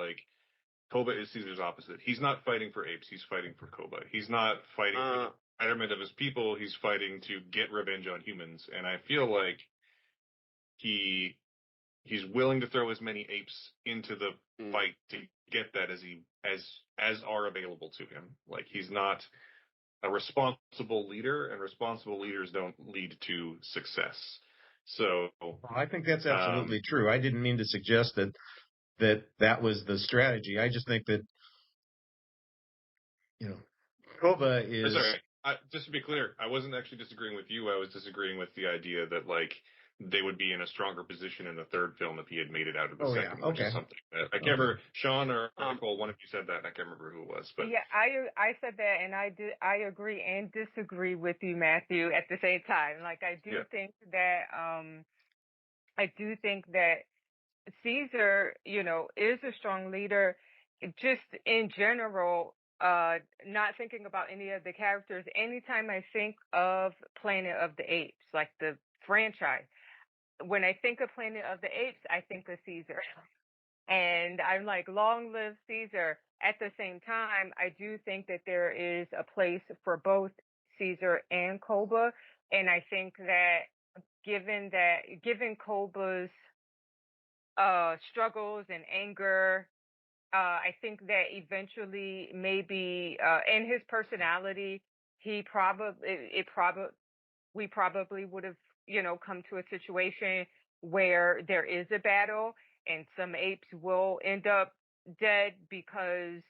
Koba is Caesar's opposite. He's not fighting for apes, he's fighting for Koba. He's not fighting for the betterment of his people, he's fighting to get revenge on humans. And I feel like he's willing to throw as many apes into the fight to get that as are available to him. Like, he's not a responsible leader, and responsible leaders don't lead to success. So I think that's absolutely true. I didn't mean to suggest that was the strategy. I just think that, Koba is. Sorry, just to be clear, I wasn't actually disagreeing with you. I was disagreeing with the idea that, like, they would be in a stronger position in the third film if he had made it out of the second, yeah. Okay. which is something I can't remember. Sean or Nicole, one of you said that, and I can't remember who it was. But yeah, I said that, and I agree and disagree with you, Matthew, at the same time. Like, I do think that Caesar, is a strong leader. Just in general, not thinking about any of the characters. Anytime I think of Planet of the Apes, like the franchise, when I think of Planet of the Apes, I think of Caesar. And I'm like, long live Caesar. At the same time, I do think that there is a place for both Caesar and Koba. And I think that given Koba's struggles and anger, I think that eventually maybe in his personality, we probably would have, come to a situation where there is a battle and some apes will end up dead because,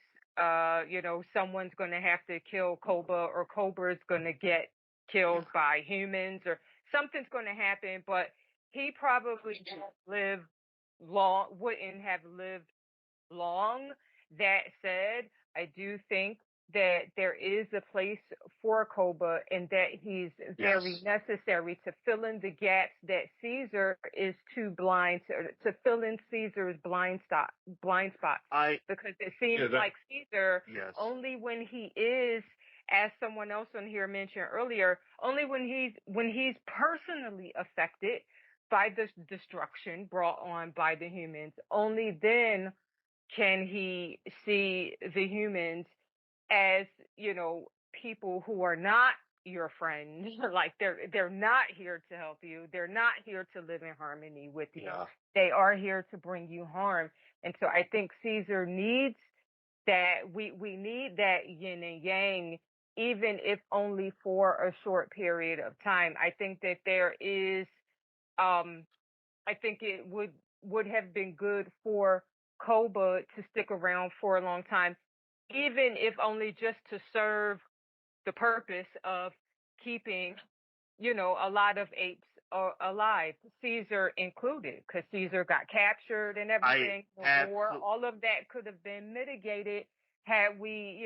someone's going to have to kill Koba, or Koba is going to get killed by humans, or something's going to happen, but he probably wouldn't have lived long. That said, I do think that there is a place for Koba, and that he's very necessary to fill in the gaps that Caesar is too blind to fill in Caesar's blind spots. Because it seems like Caesar, only when he is, as someone else on here mentioned earlier, only when he's personally affected by the destruction brought on by the humans, only then can he see the humans as, people who are not your friends. Like, they're not here to help you. They're not here to live in harmony with you. They are here to bring you harm. And so I think Caesar needs that. We need that yin and yang, even if only for a short period of time. I think that there is, I think it would have been good for Koba to stick around for a long time, even if only just to serve the purpose of keeping, a lot of apes alive, Caesar included, because Caesar got captured and everything. All of that could have been mitigated had we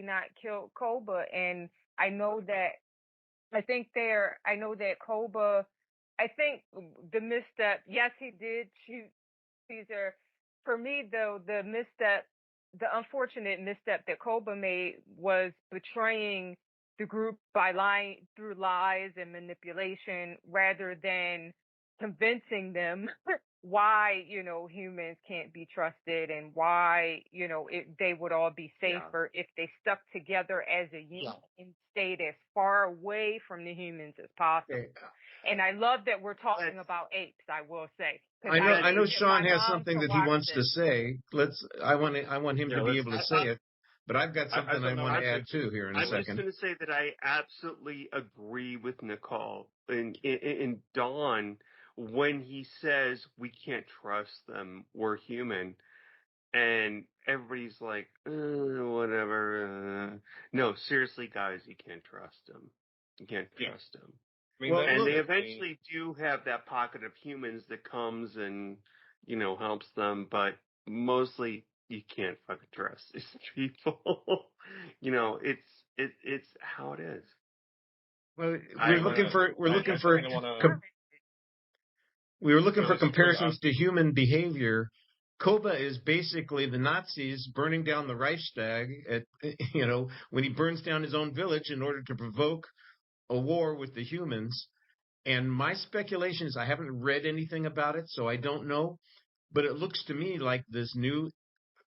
not killed Koba. And I know that Koba, I think the misstep, yes, he did shoot Caesar. For me, though, the unfortunate misstep that Koba made was betraying the group by lying through lies and manipulation, rather than convincing them why, humans can't be trusted, and why, they would all be safer if they stuck together as a unit and stayed as far away from the humans as possible. Okay. And I love that we're talking about apes, I will say. I know Sean has something that he wants to say. I want him to be able to say it, but I've got something I want to add too here in a second. I'm just going to say that I absolutely agree with Nicole and Don when he says we can't trust them, we're human. And everybody's like, whatever. No, seriously, guys, you can't trust them. You can't trust them. I mean, and they eventually do have that pocket of humans that comes and, helps them, but mostly you can't fucking trust these people. It's how it is. Well, we were looking for comparisons to human behavior. Koba is basically the Nazis burning down the Reichstag when he burns down his own village in order to provoke a war with the humans. And my speculation is, I haven't read anything about it, so I don't know, but it looks to me like this new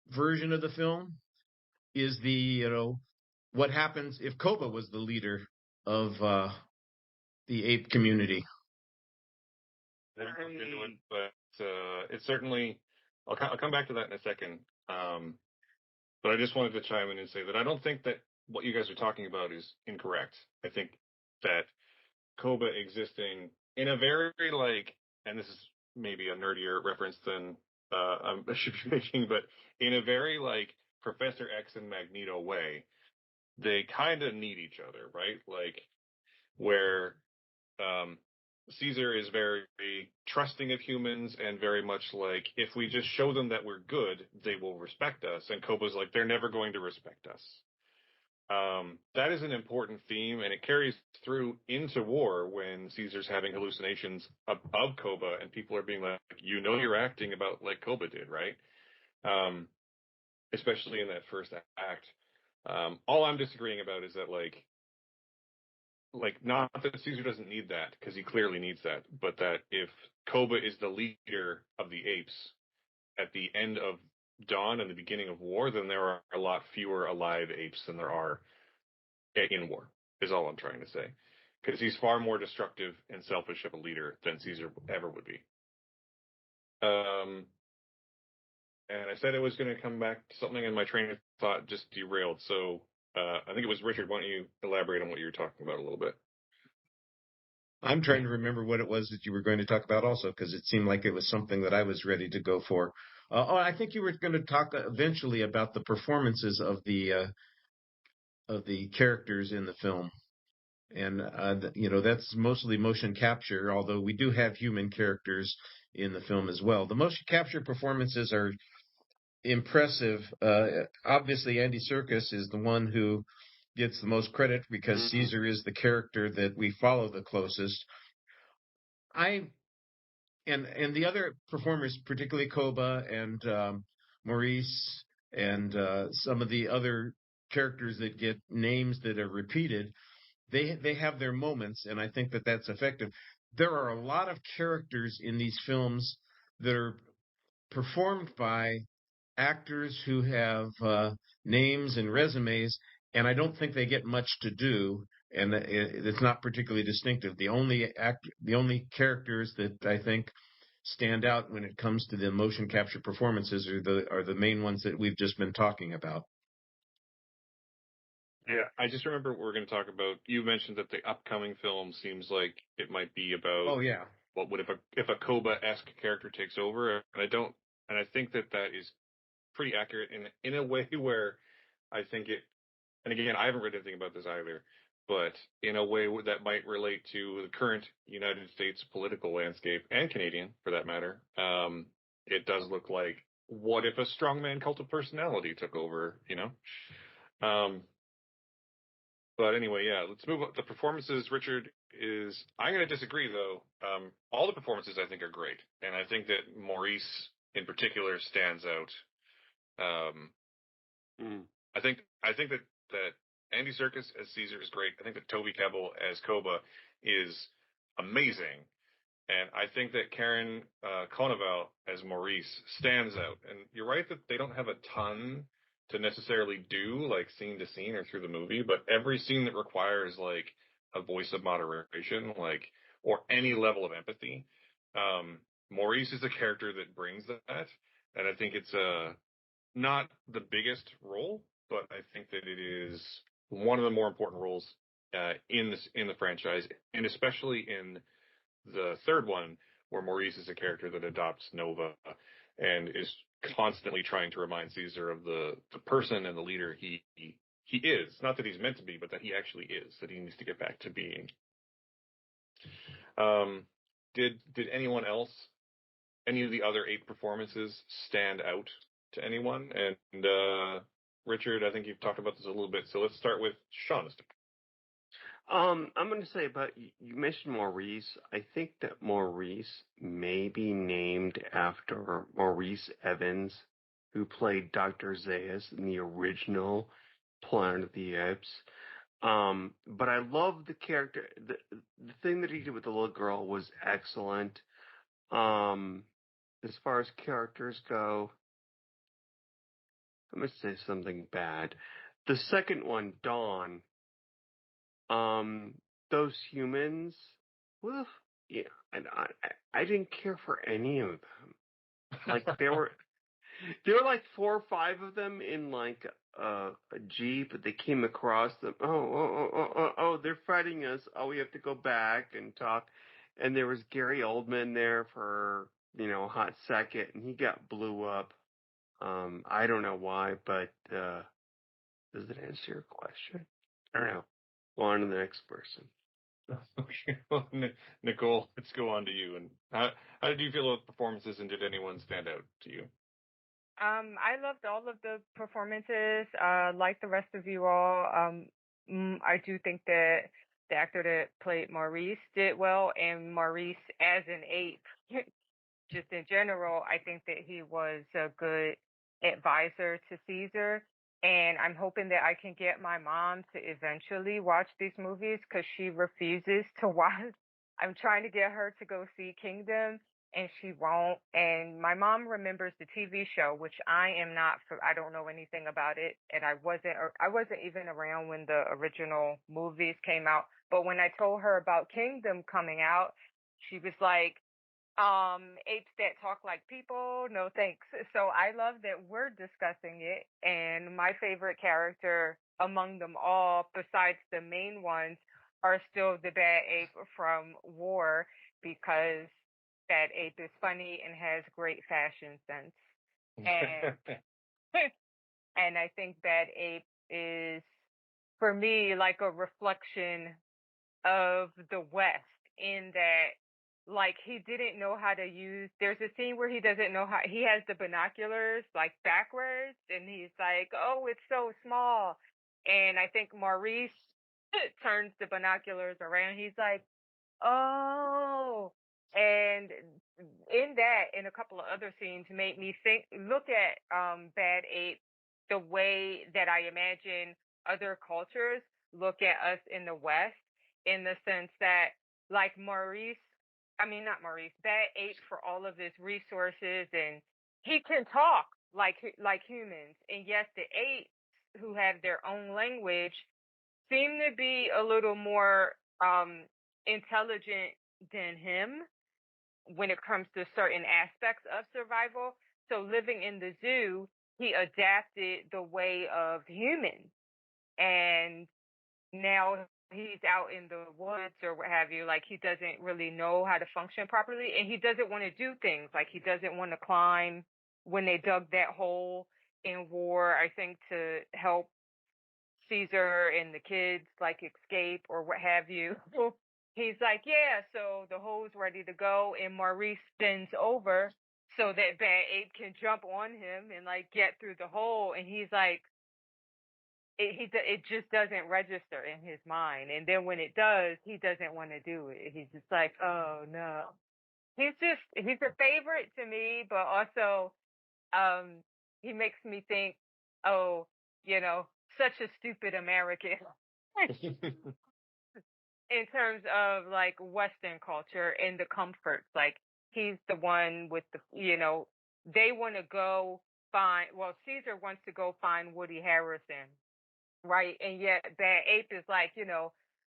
version of the film is what happens if Koba was the leader of the ape community. never looked into it, but it's certainly. I'll come back to that in a second. But I just wanted to chime in and say that I don't think that what you guys are talking about is incorrect. I think that Koba existing in a very and this is maybe a nerdier reference than I should be making, but in a very Professor X and Magneto way, they kind of need each other, right? Where Caesar is very trusting of humans and very much if we just show them that we're good, they will respect us. And Koba's they're never going to respect us. That is an important theme, and it carries through into war when Caesar's having hallucinations of Koba, and people are being you're acting about like Koba did, right? Especially in that first act. All I'm disagreeing about is that not that Caesar doesn't need that, because he clearly needs that, but that if Koba is the leader of the apes at the end of Dawn and the beginning of war, then there are a lot fewer alive apes than there are in war, is all I'm trying to say. Because he's far more destructive and selfish of a leader than Caesar ever would be. And I said I was going to come back to something, and my train of thought just derailed. So I think it was Richard. Why don't you elaborate on what you were talking about a little bit? I'm trying to remember what it was that you were going to talk about also, because it seemed like it was something that I was ready to go for. I think you were going to talk eventually about the performances of the characters in the film. And, that's mostly motion capture, although we do have human characters in the film as well. The motion capture performances are impressive. Obviously, Andy Serkis is the one who gets the most credit because Caesar is the character that we follow the closest. And the other performers, particularly Koba and Maurice and some of the other characters that get names that are repeated, they have their moments, and I think that that's effective. There are a lot of characters in these films that are performed by actors who have names and resumes, and I don't think they get much to do, and it's not particularly distinctive. The only characters that I think stand out when it comes to the motion capture performances are the main ones that we've just been talking about. Yeah, I just remember what we're going to talk about. You mentioned that the upcoming film seems like it might be about. Oh yeah. What would if a Koba-esque character takes over? And I think that is pretty accurate in a way where I think it. And again, I haven't read anything about this either, but in a way that might relate to the current United States political landscape and Canadian, for that matter. It does look like, what if a strongman cult of personality took over? But anyway, yeah, let's move on. The performances, Richard, I'm going to disagree, though. All the performances, I think, are great. And I think that Maurice, in particular, stands out. I think that Andy Serkis as Caesar is great. I think that Toby Kebbell as Koba is amazing. And I think that Karen Conoval as Maurice stands out. And you're right that they don't have a ton to necessarily do, scene to scene or through the movie, but every scene that requires a voice of moderation, or any level of empathy, Maurice is a character that brings that. And I think it's not the biggest role, but I think that it is one of the more important roles in the franchise, and especially in the third one, where Maurice is a character that adopts Nova and is constantly trying to remind Caesar of the person and the leader he is. Not that he's meant to be, but that he actually is, that he needs to get back to being. Did anyone else, any of the other 8 performances stand out to anyone? And Richard, I think you've talked about this a little bit, so let's start with Sean. I'm going to say about, you mentioned Maurice. I think that Maurice may be named after Maurice Evans, who played Dr. Zaius in the original Planet of the Apes. But I love the character. The thing that he did with the little girl was excellent. As far as characters go, I'm going to say something bad. The second one, Dawn. Those humans, woof, yeah, and I didn't care for any of them. Like there were like 4 or 5 of them in like a jeep. They came across them. Oh, they're fighting us. Oh, we have to go back and talk. And there was Gary Oldman there for a hot second, and he got blew up. I don't know why, but does it answer your question? I don't know. Go on to the next person. Okay, well, Nicole, let's go on to you. And how did you feel about the performances, and did anyone stand out to you? I loved all of the performances, like the rest of you all. I do think that the actor that played Maurice did well, and Maurice as an ape, just in general, I think that he was a good advisor to Caesar. And I'm hoping that I can get my mom to eventually watch these movies because she refuses to watch. I'm trying to get her to go see Kingdom, and she won't. And my mom remembers the TV show, which I am not. I don't know anything about it, and I wasn't even around when the original movies came out. But when I told her about Kingdom coming out, she was like, apes that talk like people, no thanks. So I love that we're discussing it, and my favorite character among them all, besides the main ones, are still the bad ape from War, because Bad Ape is funny and has great fashion sense. And and I think Bad Ape is, for me, like a reflection of the West, in that, like, he didn't know how to use, there's a scene where he doesn't know how, he has the binoculars like backwards, and he's like, oh, it's so small. And I think Maurice turns the binoculars around. He's like, oh. And in that, in a couple of other scenes, made me look at Bad Ape the way that I imagine other cultures look at us in the West, in the sense that, like, not Maurice, Bad Ape, for all of his resources, and he can talk like humans. And yes, the apes, who have their own language, seem to be a little more intelligent than him when it comes to certain aspects of survival. So living in the zoo, he adapted the way of humans. And now he's out in the woods or what have you, like, he doesn't really know how to function properly, and he doesn't want to do things, like he doesn't want to climb when they dug that hole in War, I think, to help Caesar and the kids, like, escape or what have you. He's like, yeah, so the hole's ready to go, and Maurice bends over so that Bad Ape can jump on him and, like, get through the hole, and he's like, it just doesn't register in his mind. And then when it does, he doesn't want to do it. He's just like, oh no. He's a favorite to me, but also, he makes me think, oh, such a stupid American in terms of, like, Western culture and the comforts. Like, he's the one with they want to go Caesar wants to go find Woody Harrelson. Right. And yet Bad Ape is like,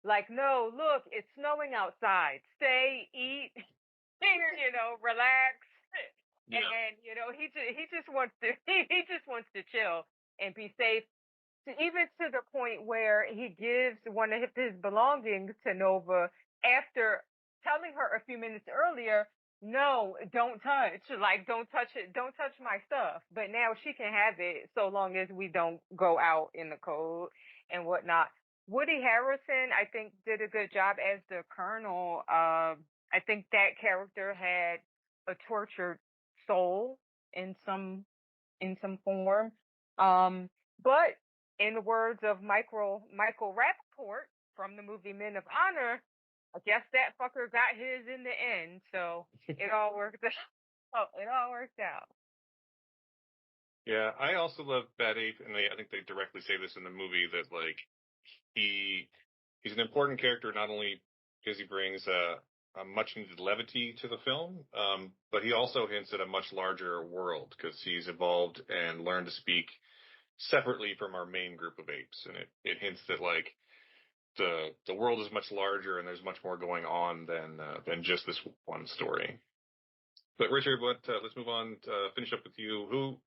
like, no, look, it's snowing outside. Stay, eat, relax. Yeah. And, he just wants to, he just wants to chill and be safe. Even to the point where he gives one of his belongings to Nova after telling her a few minutes earlier, no, don't touch. Like, don't touch it. Don't touch my stuff. But now she can have it so long as we don't go out in the cold and whatnot. Woody Harrelson, I think, did a good job as the Colonel. I think that character had a tortured soul in some form. But in the words of Michael Rappaport from the movie Men of Honor, I guess that fucker got his in the end. So it all worked out. Oh, it all worked out. Yeah, I also love Bad Ape, and I think they directly say this in the movie, that, like, he's an important character, not only because he brings a much needed levity to the film, but he also hints at a much larger world, because he's evolved and learned to speak separately from our main group of apes. And it hints that, like, the world is much larger and there's much more going on than just this one story. But Richard, let's move on to finish up with you.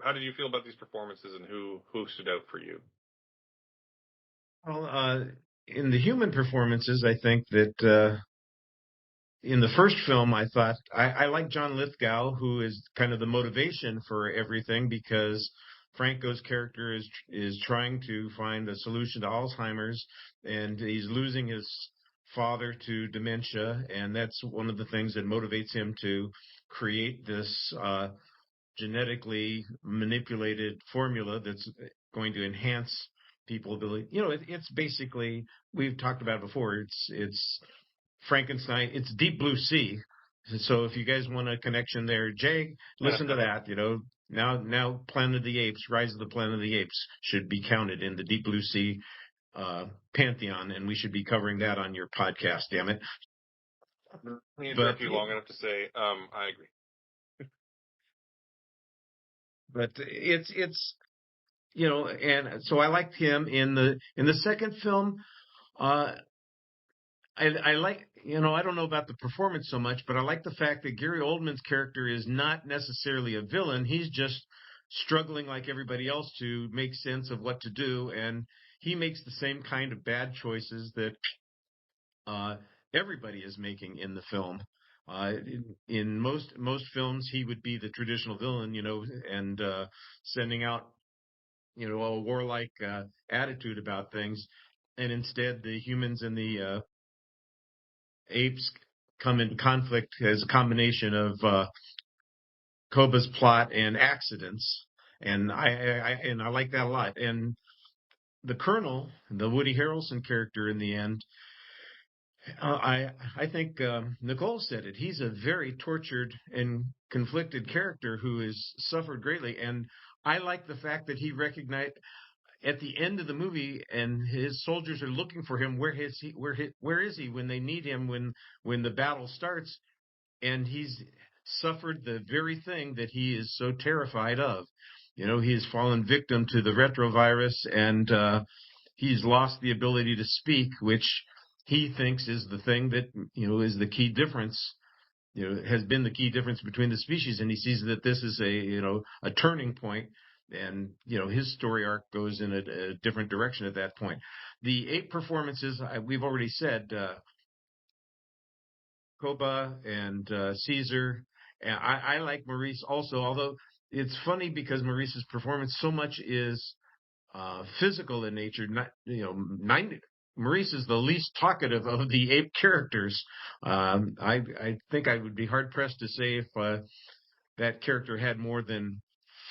How did you feel about these performances, and who stood out for you? Well, in the human performances, I think that in the first film, I thought I like John Lithgow, who is kind of the motivation for everything, because Franco's character is trying to find a solution to Alzheimer's, and he's losing his father to dementia, and that's one of the things that motivates him to create this genetically manipulated formula that's going to enhance people's ability. It's basically, we've talked about it before. It's Frankenstein. It's Deep Blue Sea. So if you guys want a connection there, Jay, listen to that. Now Planet of the Apes, Rise of the Planet of the Apes should be counted in the Deep Blue Sea pantheon, and we should be covering that on your podcast. Damn it! Let me interrupt you long enough to say I agree. But it's and so I liked him in the second film. I like, I don't know about the performance so much, but I like the fact that Gary Oldman's character is not necessarily a villain. He's just struggling like everybody else to make sense of what to do, and he makes the same kind of bad choices that everybody is making in the film. In most films, he would be the traditional villain, and sending out, a warlike attitude about things, and instead the humans and the apes come in conflict as a combination of Koba's plot and accidents, and I like that a lot. And the Colonel, the Woody Harrelson character in the end, I think Nicole said it. He's a very tortured and conflicted character who has suffered greatly, and I like the fact that he recognized at the end of the movie, and his soldiers are looking for him. Where is he when they need him, when the battle starts? And he's suffered the very thing that he is so terrified of. He has fallen victim to the retrovirus, and he's lost the ability to speak, which he thinks is the thing that is the key difference. Has been the key difference between the species, and he sees that this is a turning point. And his story arc goes in a different direction at that point. The ape performances, we've already said, Koba and Caesar. And I like Maurice also, although it's funny because Maurice's performance so much is physical in nature. Maurice is the least talkative of the ape characters. I think I would be hard pressed to say if that character had more than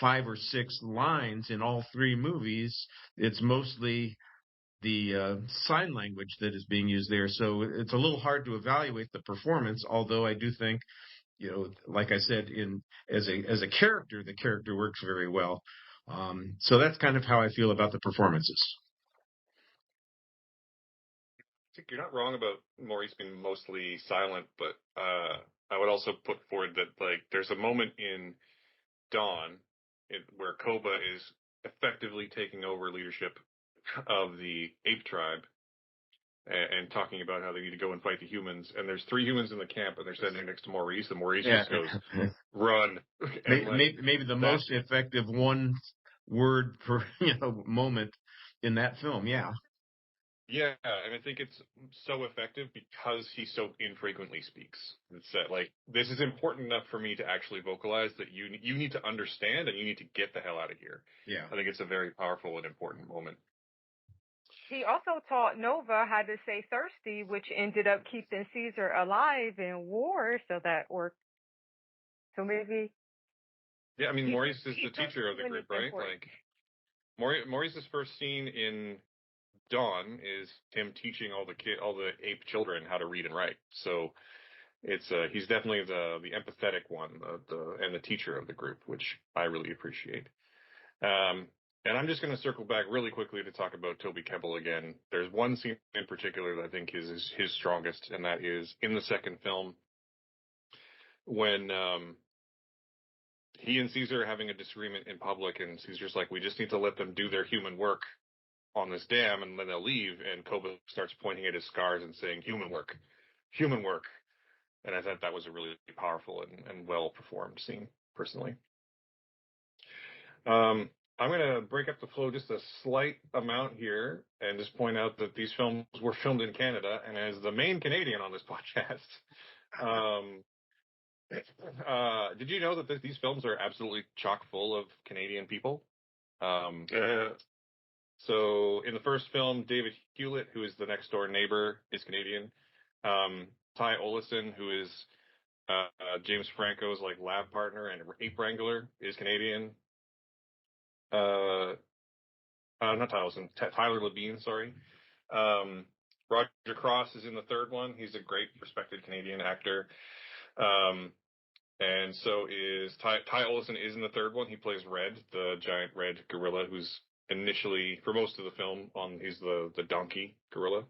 5 or 6 lines in all 3 movies. It's mostly the sign language that is being used there. So it's a little hard to evaluate the performance, although I do think, like I said, as a character, the character works very well. So that's kind of how I feel about the performances. I think you're not wrong about Maurice being mostly silent, but I would also put forward that there's a moment in Dawn where Koba is effectively taking over leadership of the ape tribe and talking about how they need to go and fight the humans. And there's 3 humans in the camp, and they're standing next to Maurice, and Maurice just goes, "Run!" Maybe the most effective one word per moment in that film. Yeah. Yeah, and I think it's so effective because he so infrequently speaks. It's that this is important enough for me to actually vocalize that you need to understand and you need to get the hell out of here. Yeah, I think it's a very powerful and important moment. He also taught Nova how to say thirsty, which ended up keeping Caesar alive in war, so that worked. So maybe. Yeah, I mean, Maurice is the teacher of the group, right? Maurice's first scene in Dawn is him teaching all the ape children how to read and write. So it's he's definitely the empathetic one and the teacher of the group, which I really appreciate. And I'm just going to circle back really quickly to talk about Toby Kebbell again. There's one scene in particular that I think is his strongest, and that is in the second film when he and Caesar are having a disagreement in public, and Caesar's like, "We just need to let them do their human work." on this dam, and then they'll leave, and Koba starts pointing at his scars and saying, human work. And I thought that was a really powerful and well-performed scene, personally. I'm going to break up the flow just a slight amount here and just point out that these films were filmed in Canada, and as the main Canadian on this podcast, did you know that these films are absolutely chock full of Canadian people? So in the first film, David Hewlett, who is the next door neighbor, is Canadian. Ty Olison, who is James Franco's like lab partner and ape wrangler, is Canadian. Not Ty Olison, Tyler Labine, sorry. Roger Cross is in the third one. He's a great respected Canadian actor. And so is Ty Olison is in the third one. He plays Red, the giant red gorilla, who's initially, for most of the film, he's the donkey gorilla.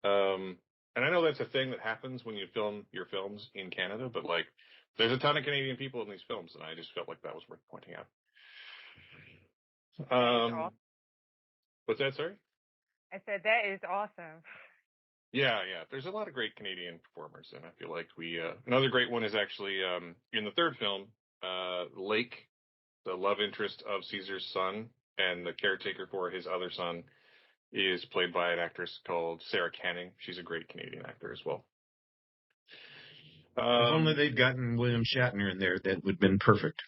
And I know that's a thing that happens when you film your films in Canada, but like, there's a ton of Canadian people in these films, and I just felt like that was worth pointing out. What's that, sorry? I said that is awesome. Yeah. There's a lot of great Canadian performers, and I feel like another great one is actually in the third film, Lake, the love interest of Caesar's son, and the caretaker for his other son, is played by an actress called Sarah Canning. She's a great Canadian actor as well. If only they'd gotten William Shatner in there, that would have been perfect.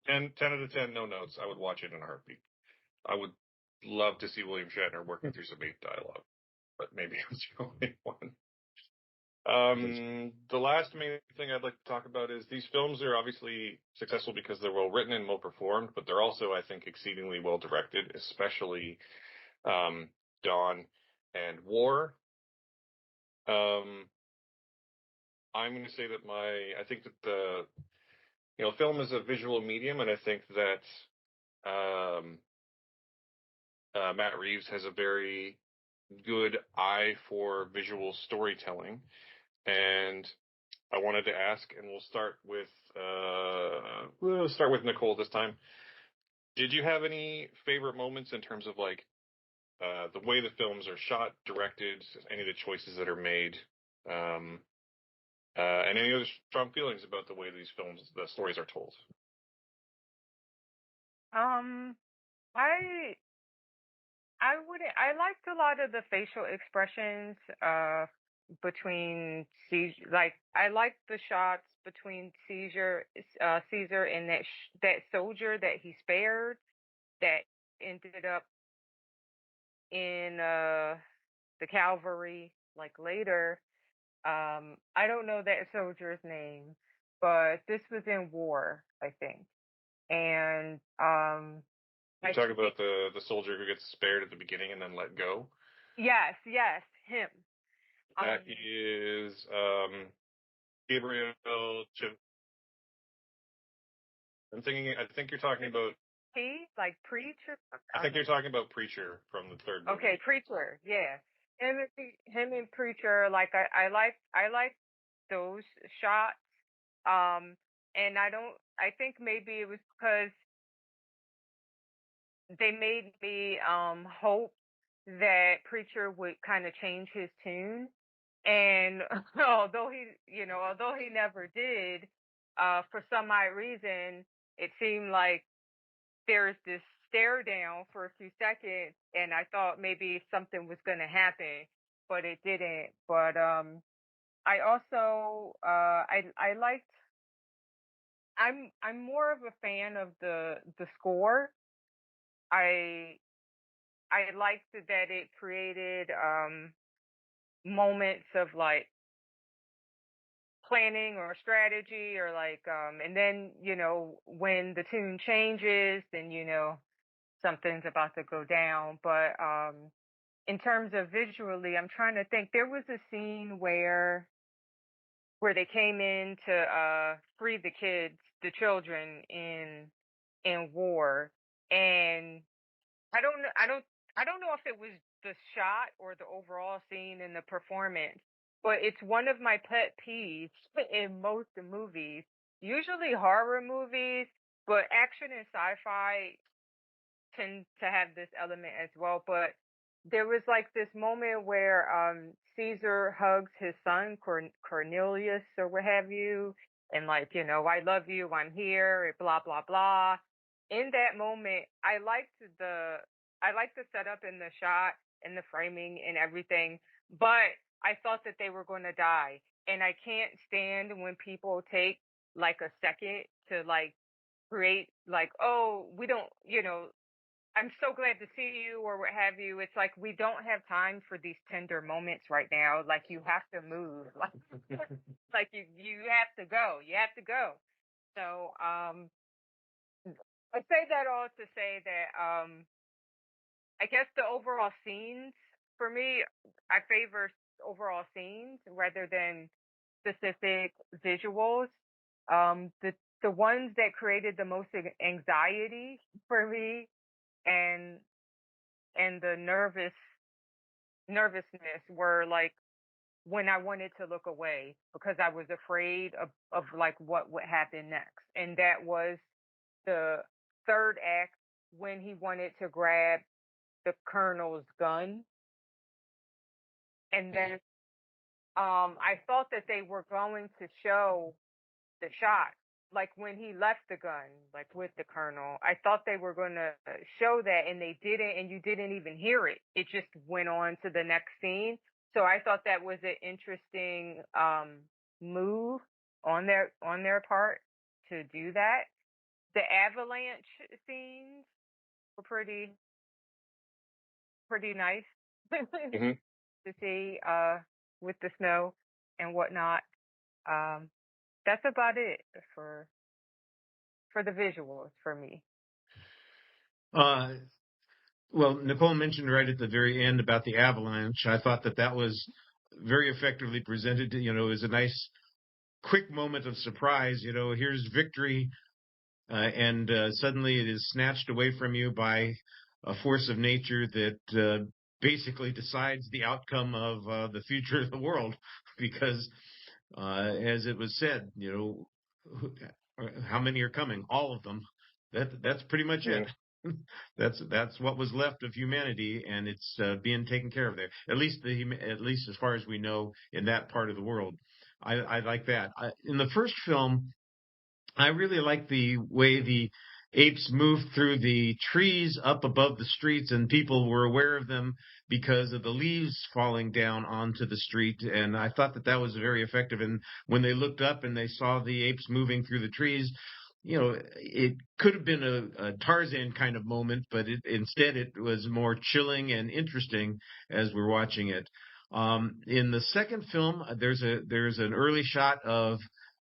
10 out of 10, no notes. I would watch it in a heartbeat. I would love to see William Shatner working through some ape dialogue, but maybe it was the only one. The last main thing I'd like to talk about is these films are obviously successful because they're well written and well performed, but they're also, I think, exceedingly well directed, especially Dawn and War. I'm going to say that I think that the film is a visual medium, and I think that Matt Reeves has a very good eye for visual storytelling. And I wanted to ask, and we'll start with Nicole this time. Did you have any favorite moments in terms of like the way the films are shot, directed, any of the choices that are made, and any other strong feelings about the way the stories are told? I liked a lot of the facial expressions between Caesar. Like, I liked the shots between Caesar and that soldier that he spared that ended up in the cavalry like later. I don't know that soldier's name, but this was in War, I think. And you're talking about the soldier who gets spared at the beginning and then let go? Yes, him. That is Gabriel. I think you're talking about. Like Preacher. I think you're talking about Preacher from the third movie. Okay, Preacher. Yeah, him and Preacher. Like I like those shots. And I think maybe it was because they made me hope that Preacher would kind of change his tune. And although he never did, for some odd reason, it seemed like there's this stare down for a few seconds, and I thought maybe something was going to happen, but it didn't. But I also I liked. I'm more of a fan of the score. I liked that it created moments of like planning or strategy or like and then when the tune changes, then something's about to go down. But in terms of visually, I'm trying to think. There was a scene where they came in to free the children in War, and I don't know if it was the shot or the overall scene in the performance, but it's one of my pet peeves in most movies, usually horror movies, but action and sci-fi tend to have this element as well, but there was like this moment where Caesar hugs his son Cornelius or what have you, and like, I love you, I'm here, blah blah blah. In that moment, I liked the setup and the shot and the framing and everything, but I thought that they were going to die, and I can't stand when people take like a second to like create like, oh, we don't, I'm so glad to see you or what have you. It's like we don't have time for these tender moments right now. Like you have to move. Like you have to go. You have to go. So I say that all to say that I guess the overall scenes for me, I favor overall scenes rather than specific visuals. The ones that created the most anxiety for me and the nervousness were like when I wanted to look away because I was afraid of like what would happen next. And that was the third act when he wanted to grab the colonel's gun. And then I thought that they were going to show the shot, like when he left the gun, like with the colonel. I thought they were going to show that, and they didn't, and you didn't even hear it. It just went on to the next scene. So I thought that was an interesting move on their part to do that. The avalanche scenes were pretty nice Mm-hmm. to see with the snow and whatnot. That's about it for the visuals for me. Well, Nicole mentioned right at the very end about the avalanche. I thought that was very effectively presented. It was a nice, quick moment of surprise. Here's victory, and suddenly it is snatched away from you by a force of nature that basically decides the outcome of the future of the world. Because, as it was said, how many are coming? All of them. That's pretty much it. That's what was left of humanity, and it's being taken care of there. At least as far as we know in that part of the world. I like that. In the first film, I really like the way the apes moved through the trees up above the streets, and people were aware of them because of the leaves falling down onto the street. And I thought that was very effective. And when they looked up and they saw the apes moving through the trees, it could have been a Tarzan kind of moment, but instead it was more chilling and interesting as we're watching it. In the second film, there's an early shot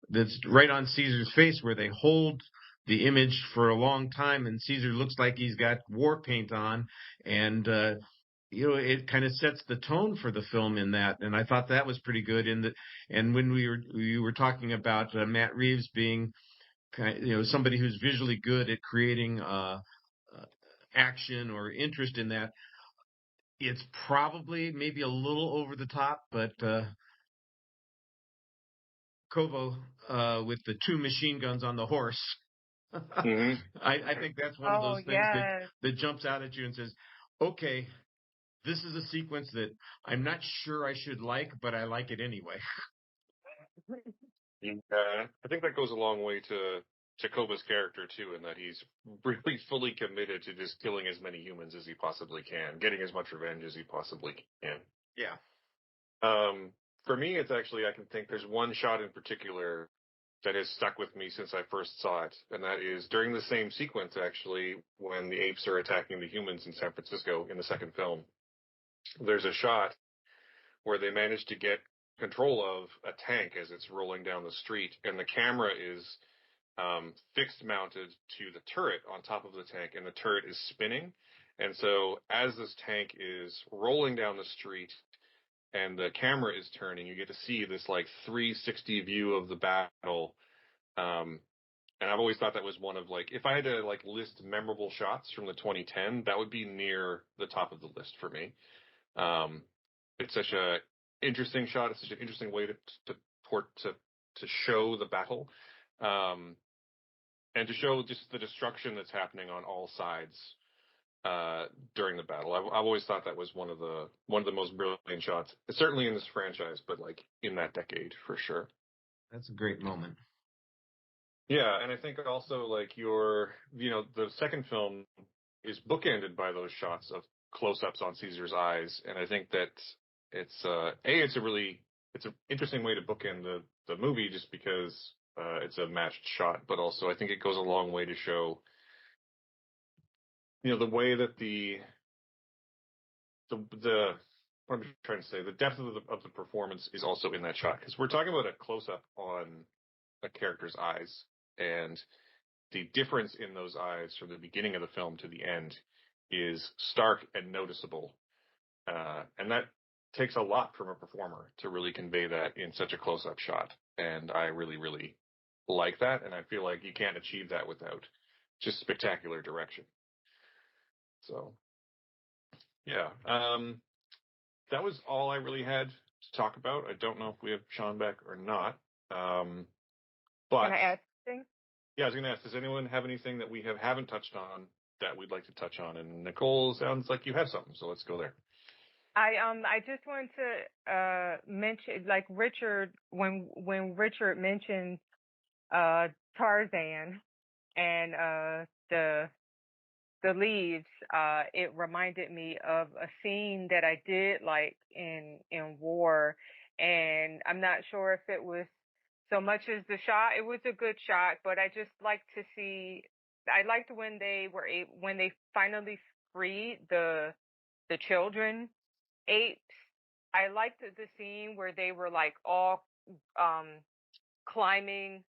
that's right on Caesar's face where they hold the image for a long time, and Caesar looks like he's got war paint on, and it kind of sets the tone for the film in that, and I thought that was pretty good. And when we were talking about Matt Reeves being somebody who's visually good at creating action or interest in that, it's probably maybe a little over the top, but Kovo with the two machine guns on the horse. Mm-hmm. I think that's one of those things yes. that jumps out at you and says, okay, this is a sequence that I'm not sure I should like, but I like it anyway. Yeah, I think that goes a long way to Kova's character too, in that he's really fully committed to just killing as many humans as he possibly can, getting as much revenge as he possibly can. Yeah. For me, it's actually, I can think there's one shot in particular that has stuck with me since I first saw it, and that is during the same sequence, actually, when the apes are attacking the humans in San Francisco in the second film. There's a shot where they manage to get control of a tank as it's rolling down the street, and the camera is fixed mounted to the turret on top of the tank, and the turret is spinning. And so as this tank is rolling down the street and the camera is turning, you get to see this like 360 view of the battle. And I've always thought that was one of, like, if I had to like list memorable shots from the 2010, that would be near the top of the list for me. It's such a interesting shot. It's such an interesting way to show the battle, and to show just the destruction that's happening on all sides. during the battle. I've always thought that was one of the most brilliant shots, certainly in this franchise, but like in that decade for sure. That's a great moment. Yeah, and I think also like the second film is bookended by those shots of close-ups on Caesar's eyes, and I think that it's an interesting way to bookend the movie just because it's a matched shot, but also I think it goes a long way to show the way that the what I'm trying to say, the depth of the performance is also in that shot, because we're talking about a close-up on a character's eyes, and the difference in those eyes from the beginning of the film to the end is stark and noticeable, and that takes a lot from a performer to really convey that in such a close-up shot, and I really, really like that, and I feel like you can't achieve that without just spectacular direction. So, yeah. That was all I really had to talk about. I don't know if we have Sean back or not. But can I add something? Yeah, I was going to ask, does anyone have anything that we haven't touched on that we'd like to touch on? And Nicole, sounds like you have something, so let's go there. I just wanted to mention, like Richard, when Richard mentioned Tarzan and the leaves, it reminded me of a scene that I did like in War, and I'm not sure if it was so much as the shot. It was a good shot, but I just like to see. I liked when when they finally freed the children apes. I liked the scene where they were like all climbing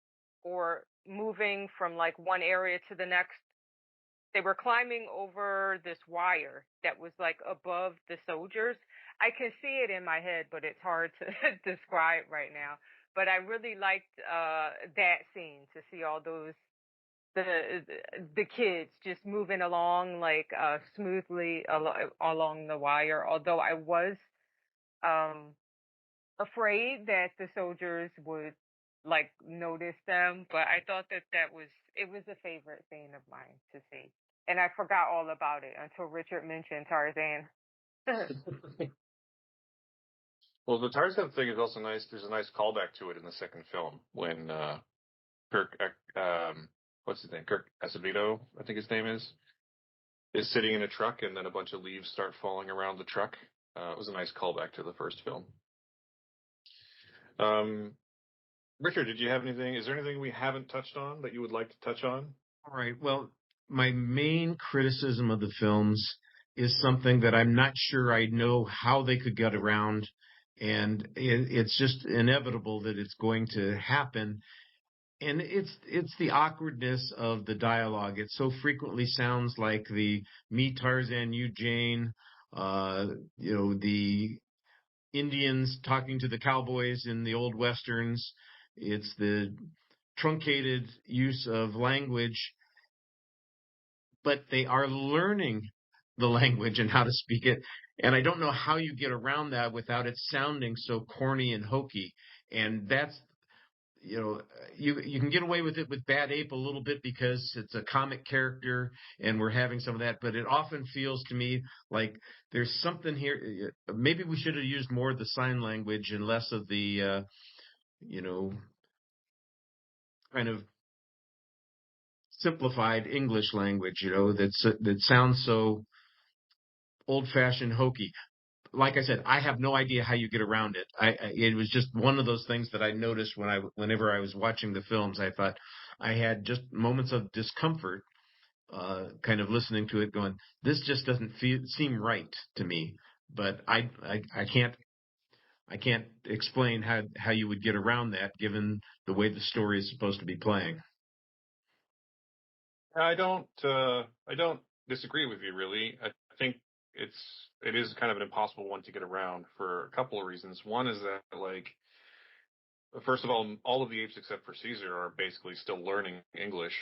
or moving from like one area to the next. They were climbing over this wire that was like above the soldiers. I can see it in my head, but it's hard to describe right now. But I really liked that scene, to see all those the kids just moving along like smoothly along the wire. Although I was afraid that the soldiers would like notice them, but I thought that it was a favorite scene of mine to see, and I forgot all about it until Richard mentioned Tarzan. Well, the Tarzan thing is also nice. There's a nice callback to it in the second film when Kirk, what's his name? Kirk Acevedo, I think his name is sitting in a truck, and then a bunch of leaves start falling around the truck. It was a nice callback to the first film. Richard, did you have anything? Is there anything we haven't touched on that you would like to touch on? All right. Well, my main criticism of the films is something that I'm not sure I know how they could get around, and it's just inevitable that it's going to happen. And it's the awkwardness of the dialogue. It so frequently sounds like the "me Tarzan, you Jane," the Indians talking to the cowboys in the old westerns. It's the truncated use of language, but they are learning the language and how to speak it. And I don't know how you get around that without it sounding so corny and hokey. And that's, you can get away with it with Bad Ape a little bit because it's a comic character and we're having some of that, but it often feels to me like there's something here. Maybe we should have used more of the sign language and less of the, kind of simplified English language, that sounds so old-fashioned hokey. Like I said, I have no idea how you get around it. It was just one of those things that I noticed whenever I was watching the films. I thought I had just moments of discomfort, kind of listening to it, going, "This just doesn't seem right to me." But I can't explain how you would get around that, given the way the story is supposed to be playing. I don't disagree with you really. I think it is kind of an impossible one to get around for a couple of reasons. One is that, like, first of all of the apes except for Caesar are basically still learning English.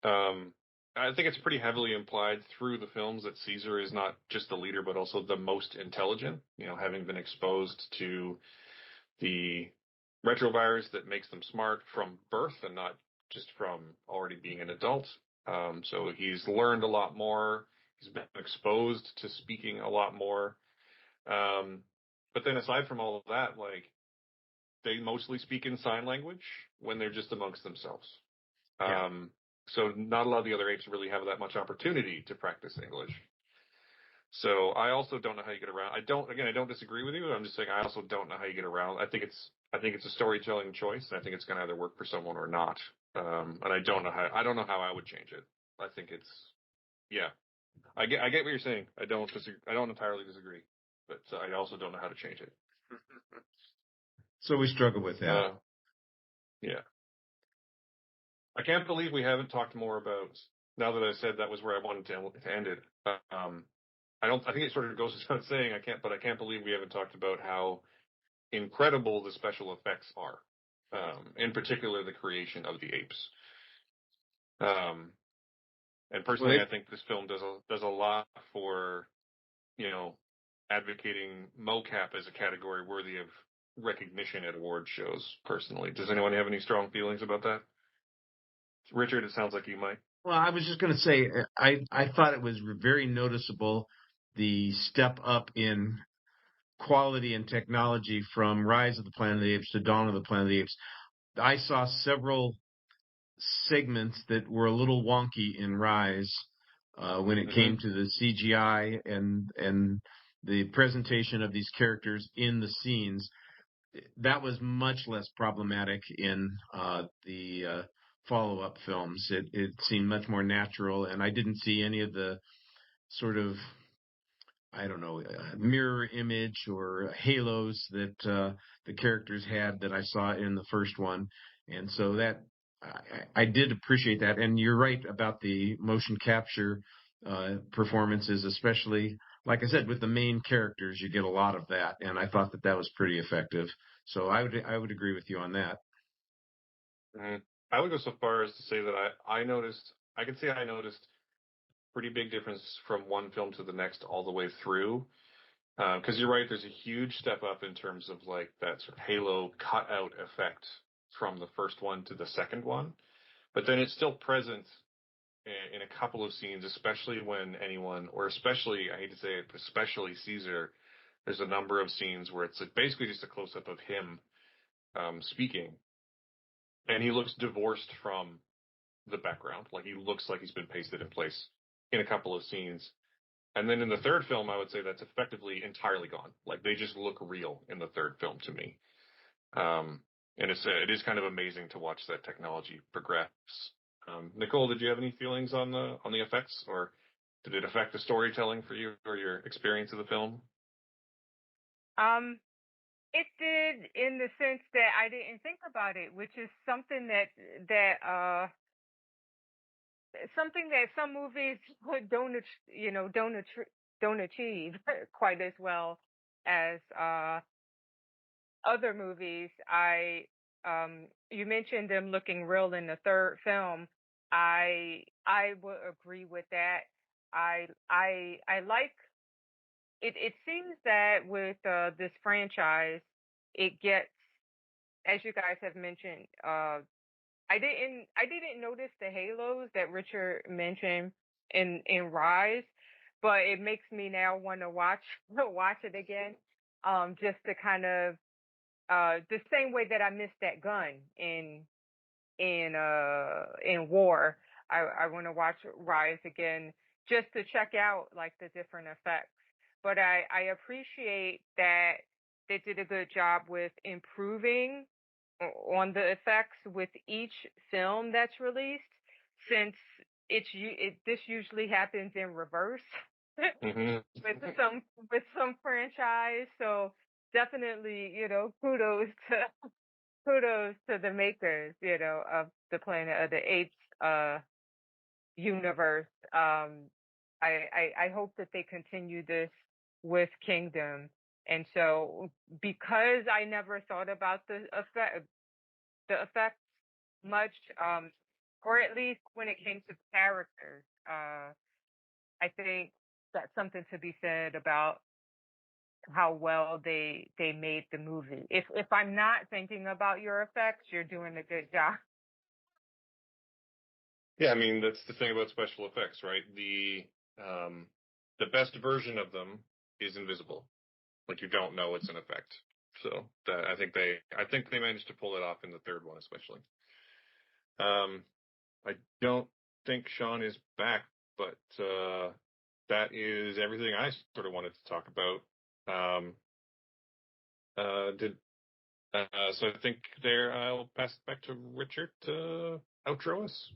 I think it's pretty heavily implied through the films that Caesar is not just the leader, but also the most intelligent, having been exposed to the retrovirus that makes them smart from birth and not just from already being an adult. So he's learned a lot more. He's been exposed to speaking a lot more. But then aside from all of that, like, they mostly speak in sign language when they're just amongst themselves. Yeah. So not a lot of the other apes really have that much opportunity to practice English. So I also don't know how you get around. I don't disagree with you. I'm just saying I also don't know how you get around. I think it's a storytelling choice. And I think it's going to either work for someone or not. And I don't know how I would change it. I think it's, yeah. I get what you're saying. I don't entirely disagree, but I also don't know how to change it. So we struggle with that. Yeah. I can't believe we haven't talked more about, now that I said that was where I wanted to end it. I think it sort of goes without saying, I can't believe we haven't talked about how incredible the special effects are. In particular, the creation of the apes. And personally, I think this film does a lot for, advocating mocap as a category worthy of recognition at award shows. Personally, does anyone have any strong feelings about that? Richard, it sounds like you might. Well, I was just going to say, I thought it was very noticeable, the step up in quality and technology from Rise of the Planet of the Apes to Dawn of the Planet of the Apes. I saw several segments that were a little wonky in Rise when it came to the CGI and the presentation of these characters in the scenes. That was much less problematic in the follow-up films. It seemed much more natural, and I didn't see any of the sort of, I don't know, mirror image or halos that the characters had that I saw in the first one. And so that I did appreciate that. And you're right about the motion capture performances, especially, like I said, with the main characters, you get a lot of that. And I thought that was pretty effective. So I would agree with you on that. Mm-hmm. I would go so far as to say that I noticed pretty big difference from one film to the next all the way through. Because you're right, there's a huge step up in terms of like that sort of halo cutout effect from the first one to the second one. But then it's still present in a couple of scenes, especially when anyone, or especially, I hate to say it, but especially Caesar, there's a number of scenes where it's like basically just a close up of him speaking. And he looks divorced from the background. Like he looks like he's been pasted in place in a couple of scenes. And then in the third film, I would say that's effectively entirely gone. Like they just look real in the third film to me. And it is kind of amazing to watch that technology progress. Nicole, did you have any feelings on the effects, or did it affect the storytelling for you or your experience of the film? It did, in the sense that I didn't think about it, which is something that some movies don't achieve quite as well as other movies. You mentioned them looking real in the third film. I would agree with that. I like it. It seems that with this franchise, it gets, as you guys have mentioned, I didn't notice the halos that Richard mentioned in Rise, but it makes me now want to watch it again, just to kind of the same way that I missed that gun in War. I want to watch Rise again just to check out like the different effects. But I appreciate that they did a good job with improving on the effects with each film that's released, since this usually happens in reverse Mm-hmm. with some franchise. So definitely, kudos to the makers, of the Planet of the Apes universe. I hope that they continue this with Kingdom. And so, because I never thought about the effects much, or at least when it came to characters, I think that's something to be said about how well they made the movie. If I'm not thinking about your effects, you're doing a good job. Yeah, I mean, that's the thing about special effects, right? The best version of them is invisible. Like, you don't know it's an effect. So I think they managed to pull it off in the third one, especially. I don't think Sean is back, but that is everything I sort of wanted to talk about. So I think I'll pass it back to Richard to outro us.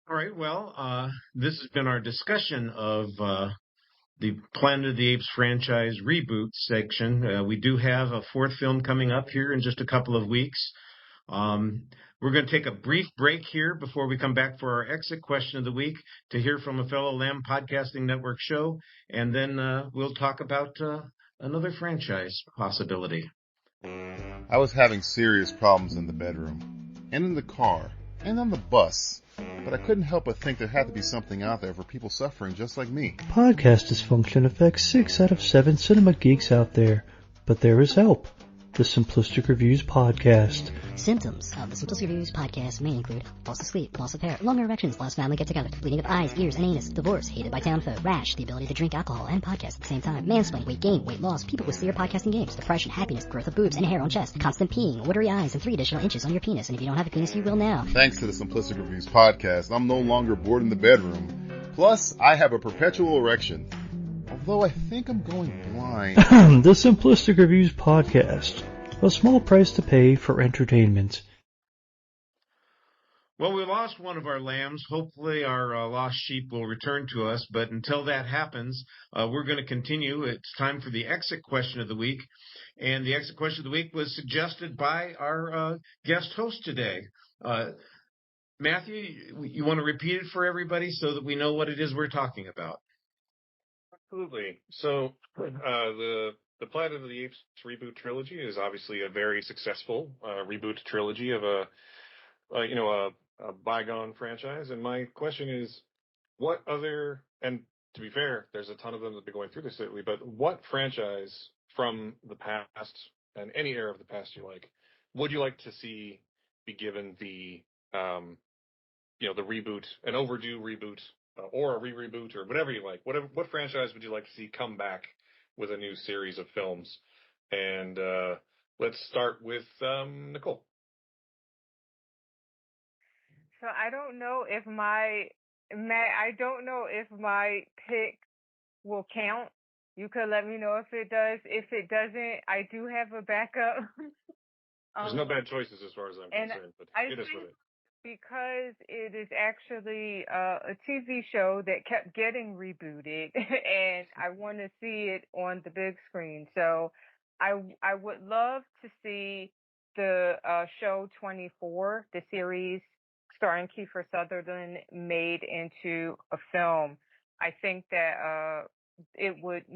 All right. Well, this has been our discussion of the Planet of the Apes franchise reboot section. We do have a fourth film coming up here in just a couple of weeks. We're going to take a brief break here before we come back for our exit question of the week to hear from a fellow Lamb Podcasting Network show, and then we'll talk about another franchise possibility. I was having serious problems in the bedroom, and in the car, and on the bus, but I couldn't help but think there had to be something out there for people suffering just like me. Podcast dysfunction affects 6 out of 7 cinema geeks out there, but there is help. The Simplistic Reviews Podcast. Symptoms of the Simplistic Reviews podcast may include loss of sleep, loss of hair, longer erections, lost family get-together, bleeding of eyes, ears, and anus, divorce, hated by townfolk, rash, the ability to drink alcohol and podcast at the same time, mansplaining, weight gain, weight loss, people with severe podcasting games, depression, happiness, growth of boobs and hair on chest, constant peeing, watery eyes, and 3 additional inches on your penis. And if you don't have a penis, you will now. Thanks to the Simplistic Reviews podcast, I'm no longer bored in the bedroom. Plus, I have a perpetual erection. Although I think I'm going blind. The Simplistic Reviews Podcast. A small price to pay for entertainment. Well, we lost one of our lambs. Hopefully our lost sheep will return to us. But until that happens, we're going to continue. It's time for the exit question of the week. And the exit question of the week was suggested by our guest host today. Matthew, you want to repeat it for everybody so that we know what it is we're talking about? Absolutely. So the Planet of the Apes reboot trilogy is obviously a very successful reboot trilogy of a bygone franchise. And my question is, what other, and to be fair, there's a ton of them that have been going through this lately, but what franchise from the past and any era of the past you like, would you like to see be given the the reboot, an overdue reboot, or a re-reboot, or whatever you like? What franchise would you like to see come back with a new series of films? And let's start with Nicole. So I don't know if my pick will count. You could let me know if it does. If it doesn't, I do have a backup. There's no bad choices as far as I'm concerned, but hit us with it. Because it is actually a TV show that kept getting rebooted, and I want to see it on the big screen. So I would love to see the show 24, the series starring Kiefer Sutherland, made into a film. I think that it would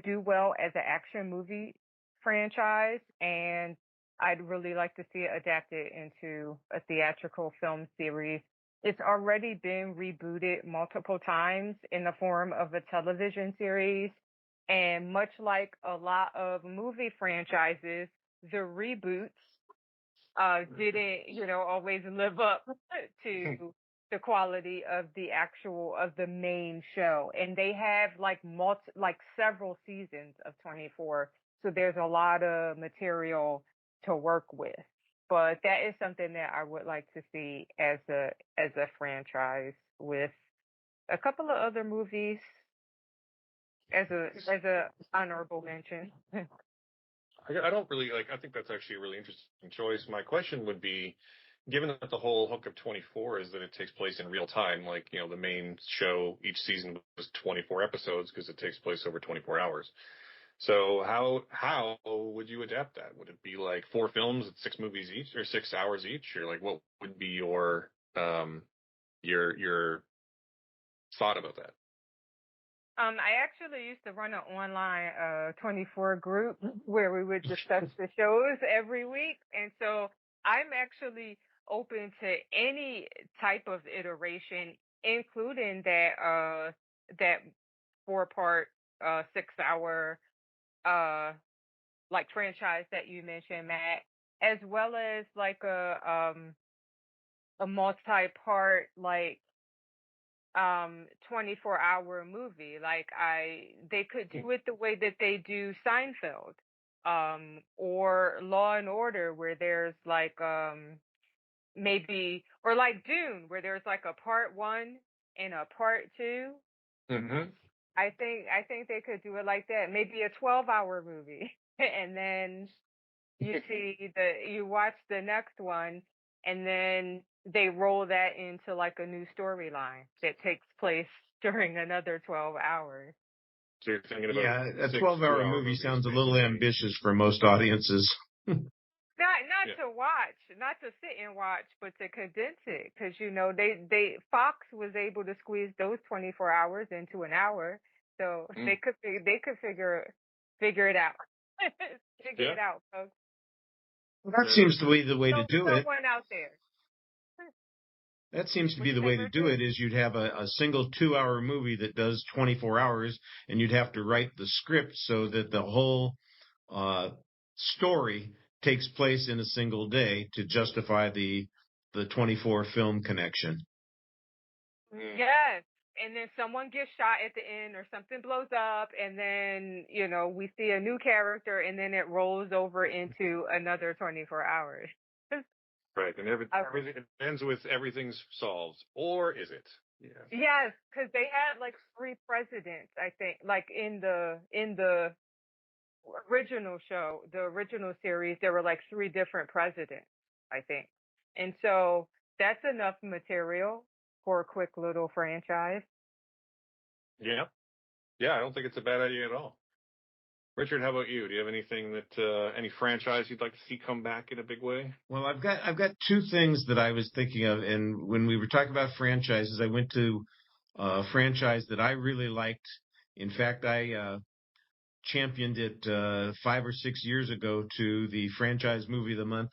do well as an action movie franchise, and I'd really like to see it adapted into a theatrical film series. It's already been rebooted multiple times in the form of a television series. And much like a lot of movie franchises, the reboots didn't, always live up to the quality of the main show. And they have like several seasons of 24. So there's a lot of material to work with. But that is something that I would like to see as a franchise, with a couple of other movies as a honorable mention. I don't really I think that's actually a really interesting choice. My question would be, given that the whole hook of 24 is that it takes place in real time, the main show each season was 24 episodes because it takes place over 24 hours. So how would you adapt that? Would it be like 4 films at 6 movies each, or 6 hours each, or what would be your thought about that? I actually used to run an online 24 group where we would discuss the shows every week, and so I'm actually open to any type of iteration, including that 4-part 6-hour like franchise that you mentioned, Matt, as well as like a multi-part, like, 24-hour movie. Like, they could do it the way that they do Seinfeld, or Law and Order, where there's like, maybe, or like Dune, where there's like a part one and a part two. Mm-hmm. I think they could do it like that. Maybe a 12-hour movie, and then you watch the next one, and then they roll that into like a new storyline that takes place during another 12 hours. So you're thinking about Yeah, a 6 12-hour 2-hour movie movies, sounds a little basically. ambitious for most audiences. Not Yeah. to watch, not to sit and watch, but to condense it, because Fox was able to squeeze those 24 hours into an hour, so they could figure it out. Figure Yeah. it out, folks. That seems to be the way to do it. Someone out there. That seems to be What'd the you way say, to do Richard? it, is you'd have a single 2-hour movie that does 24 hours, and you'd have to write the script so that the whole story takes place in a single day to justify the 24 film connection. Yes. And then someone gets shot at the end, or something blows up, and then, we see a new character, and then it rolls over into another 24 hours. Right, and everything it ends with everything's solved, or is it? Yeah. Yes, because they had like 3 presidents, I think, like in the original show, the original series, there were like 3 different presidents, I think. And so that's enough material for a quick little franchise. Yeah. Yeah, I don't think it's a bad idea at all. Richard, how about you? Do you have anything any franchise you'd like to see come back in a big way? Well, I've got 2 things that I was thinking of, and when we were talking about franchises, I went to a franchise that I really liked. In fact, I championed it 5 or 6 years ago to the Franchise Movie of the Month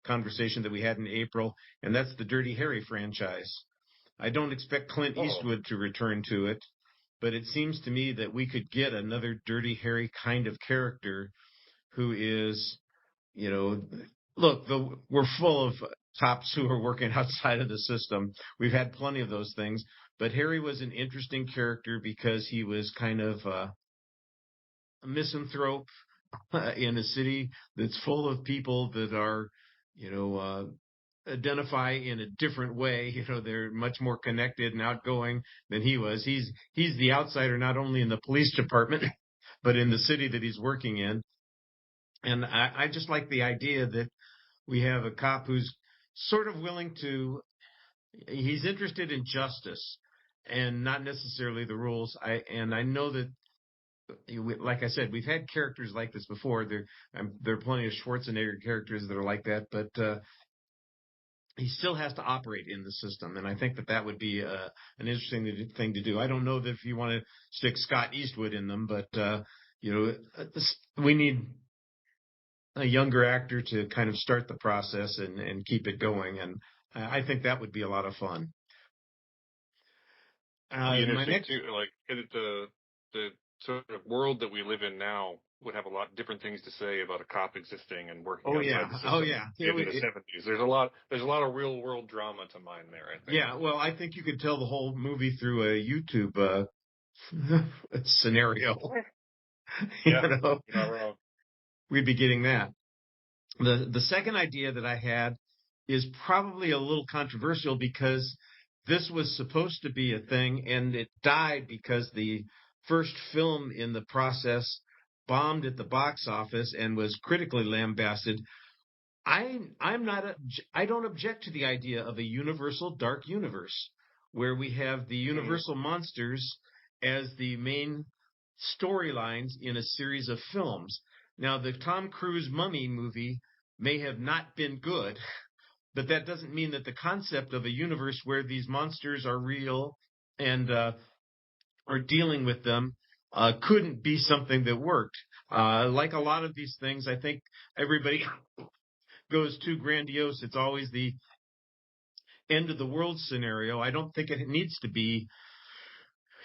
conversation that we had in April, and that's the Dirty Harry franchise. I don't expect Clint Eastwood to return to it, but it seems to me that we could get another Dirty Harry kind of character who is, look, we're full of cops who are working outside of the system. We've had plenty of those things, but Harry was an interesting character because he was kind of a misanthrope in a city that's full of people that are, identify in a different way. They're much more connected and outgoing than he was. He's the outsider, not only in the police department, but in the city that he's working in. And I just like the idea that we have a cop who's sort of he's interested in justice and not necessarily the rules. I know that, like I said, we've had characters like this before. There are plenty of Schwarzenegger characters that are like that, but he still has to operate in the system, and I think that would be an interesting thing to do. I don't know that if you want to stick Scott Eastwood in them, but we need a younger actor to kind of start the process and keep it going, and I think that would be a lot of fun. Interesting too. Like the sort of world that we live in now would have a lot different things to say about a cop existing and working outside the system. Oh yeah. In the 70s, there's a lot of real world drama to mine there, I think. Yeah, well, I think you could tell the whole movie through a YouTube scenario. Yeah, you're not wrong. We'd be getting that. The second idea that I had is probably a little controversial because this was supposed to be a thing and it died because the first film in the process bombed at the box office and was critically lambasted. I don't object to the idea of a universal dark universe where we have the universal monsters as the main storylines in a series of films. Now, the Tom Cruise Mummy movie may have not been good, but that doesn't mean that the concept of a universe where these monsters are real and are dealing with them couldn't be something that worked. Like a lot of these things, I think everybody goes too grandiose. It's always the end of the world scenario. I don't think it needs to be,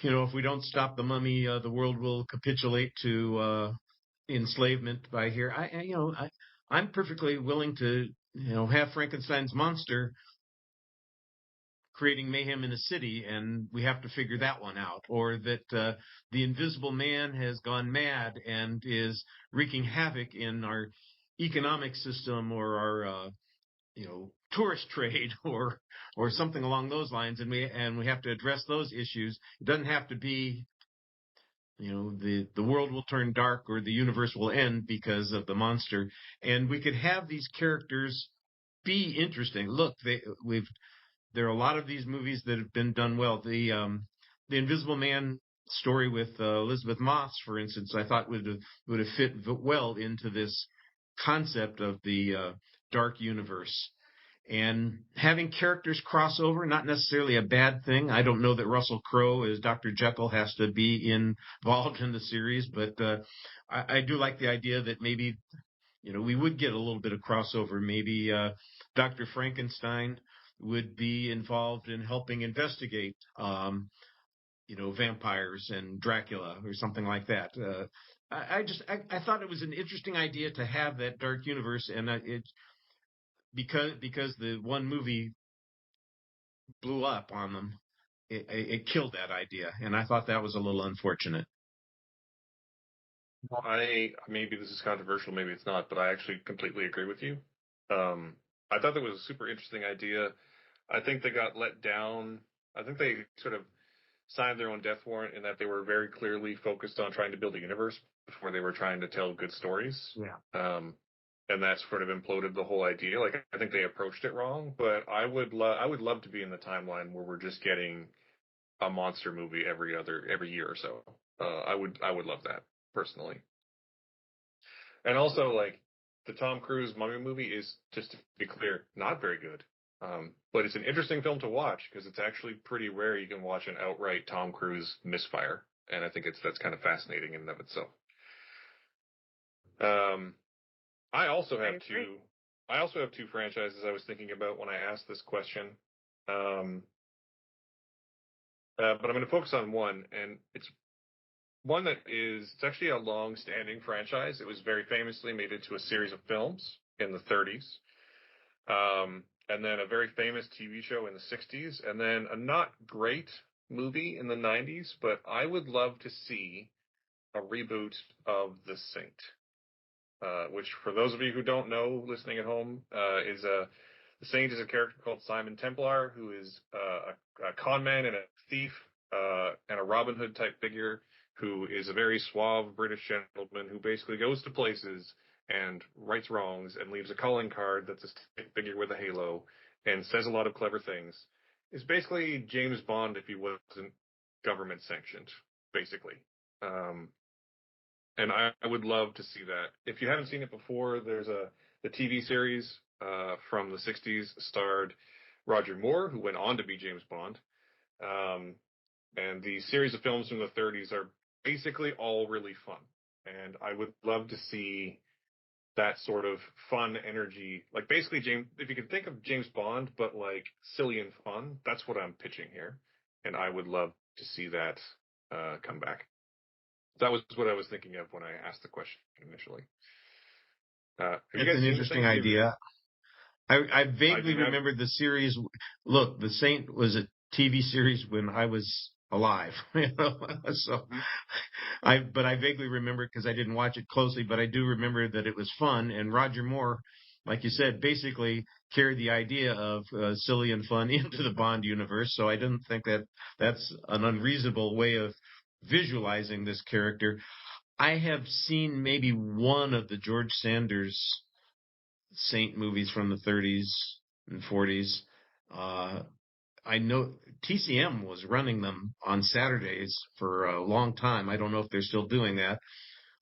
if we don't stop the mummy, the world will capitulate to enslavement by here. I'm perfectly willing to, have Frankenstein's monster creating mayhem in the city, and we have to figure that one out. Or that the Invisible Man has gone mad and is wreaking havoc in our economic system or our tourist trade or something along those lines, and we have to address those issues. It doesn't have to be the world will turn dark or the universe will end because of the monster, and we could have these characters be interesting. Look, there are a lot of these movies that have been done well. The Invisible Man story with Elizabeth Moss, for instance, I thought would have fit well into this concept of the dark universe. And having characters cross over, not necessarily a bad thing. I don't know that Russell Crowe as Dr. Jekyll has to be involved in the series, but I do like the idea that maybe we would get a little bit of crossover. Maybe Dr. Frankenstein would be involved in helping investigate vampires and Dracula or something like that. I thought it was an interesting idea to have that dark universe, and because the one movie blew up on them, it killed that idea, and I thought that was a little unfortunate. Maybe this is controversial, maybe it's not, but I actually completely agree with you. I thought that was a super interesting idea. I think they got let down. I think they sort of signed their own death warrant in that they were very clearly focused on trying to build a universe before they were trying to tell good stories. Yeah. And that sort of imploded the whole idea. Like, I think they approached it wrong, but I would love to be in the timeline where we're just getting a monster movie every year or so. I would love that personally. And also, like, the Tom Cruise Mummy movie is, just to be clear, not very good. But it's an interesting film to watch because it's actually pretty rare you can watch an outright Tom Cruise misfire, and I think that's kind of fascinating in and of itself. I also have two franchises I was thinking about when I asked this question. But I'm going to focus on one, and it's one that it's actually a long-standing franchise. It was very famously made into a series of films in the 30s, and then a very famous TV show in the 60s, and then a not great movie in the 90s, but I would love to see a reboot of The Saint. Which, for those of you who don't know, listening at home, the Saint is a character called Simon Templar, who is a con man and a thief and a Robin Hood type figure, who is a very suave British gentleman who basically goes to places and rights wrongs and leaves a calling card that's a stick figure with a halo and says a lot of clever things. It's basically James Bond if he wasn't government sanctioned, basically. And I would love to see that. If you haven't seen it before, there's the TV series from the 60s starred Roger Moore, who went on to be James Bond. And the series of films from the 30s are basically all really fun. And I would love to see that sort of fun energy. Like, basically, if you could think of James Bond, but like silly and fun, that's what I'm pitching here. And I would love to see that come back. That was what I was thinking of when I asked the question initially. It's an interesting idea. I vaguely remembered the series. Look, The Saint was a TV series when I was alive, so but I vaguely remember it because I didn't watch it closely, but I do remember that it was fun. And Roger Moore, like you said, basically carried the idea of silly and fun into the Bond universe. So I didn't think that that's an unreasonable way of visualizing this character. I have seen maybe one of the George Sanders Saint movies from the 30s and 40s. I know TCM was running them on Saturdays for a long time. I don't know if they're still doing that,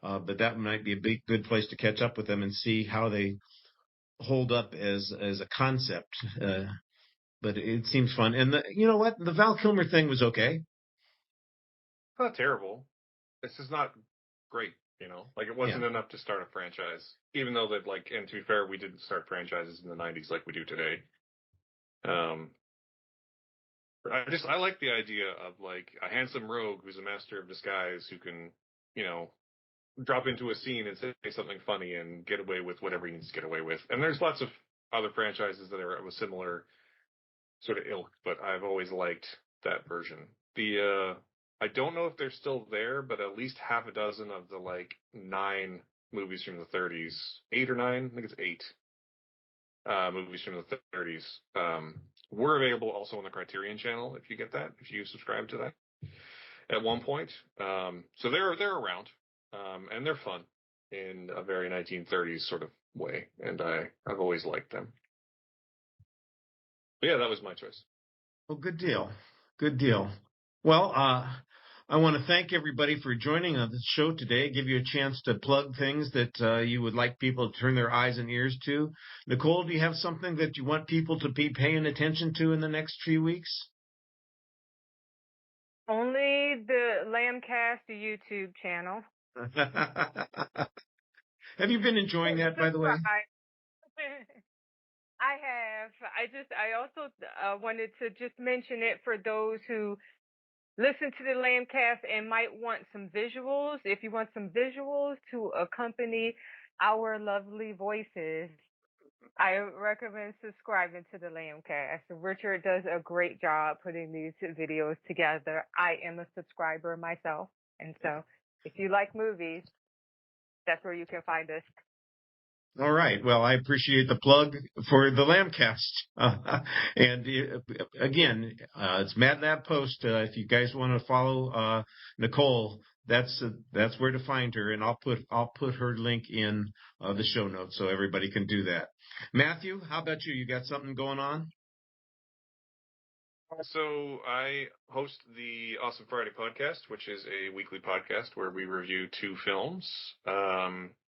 but that might be a good place to catch up with them and see how they hold up as a concept. But it seems fun. And you know what? The Val Kilmer thing was okay. Not terrible. This is not great, Like, it wasn't enough to start a franchise. Even though that, like, and to be fair, we didn't start franchises in the 90s like we do today. I like the idea of, like, a handsome rogue who's a master of disguise who can, drop into a scene and say something funny and get away with whatever he needs to get away with. And there's lots of other franchises that are of a similar sort of ilk, but I've always liked that version. I don't know if they're still there, but at least half a dozen of the 9 movies from the 30s, 8 or 9, I think it's 8 movies from the 30s, were available also on the Criterion channel. If you get that, if you subscribe to that, at one point, so they're around, and they're fun in a very 1930s sort of way, and I've always liked them. But yeah, that was my choice. Well, good deal. Good deal. Well, I want to thank everybody for joining on the show today, give you a chance to plug things that you would like people to turn their eyes and ears to. Nicole, do you have something that you want people to be paying attention to in the next few weeks? Only the LAMBcast YouTube channel. Have you been enjoying that, by the way? I have. I also wanted to just mention it for those who listen to the LAMBcast and might want some visuals. If you want some visuals to accompany our lovely voices, I recommend subscribing to the LAMBcast. Richard does a great job putting these videos together. I am a subscriber myself. And so if you like movies, that's where you can find us. All right. Well, I appreciate the plug for the LAMBcast. And again, it's Mad Lab Post. If you guys want to follow Nicole, that's where to find her, and I'll put her link in the show notes so everybody can do that. Matthew, how about you? You got something going on? So I host the Awesome Friday podcast, which is a weekly podcast where we review 2 films.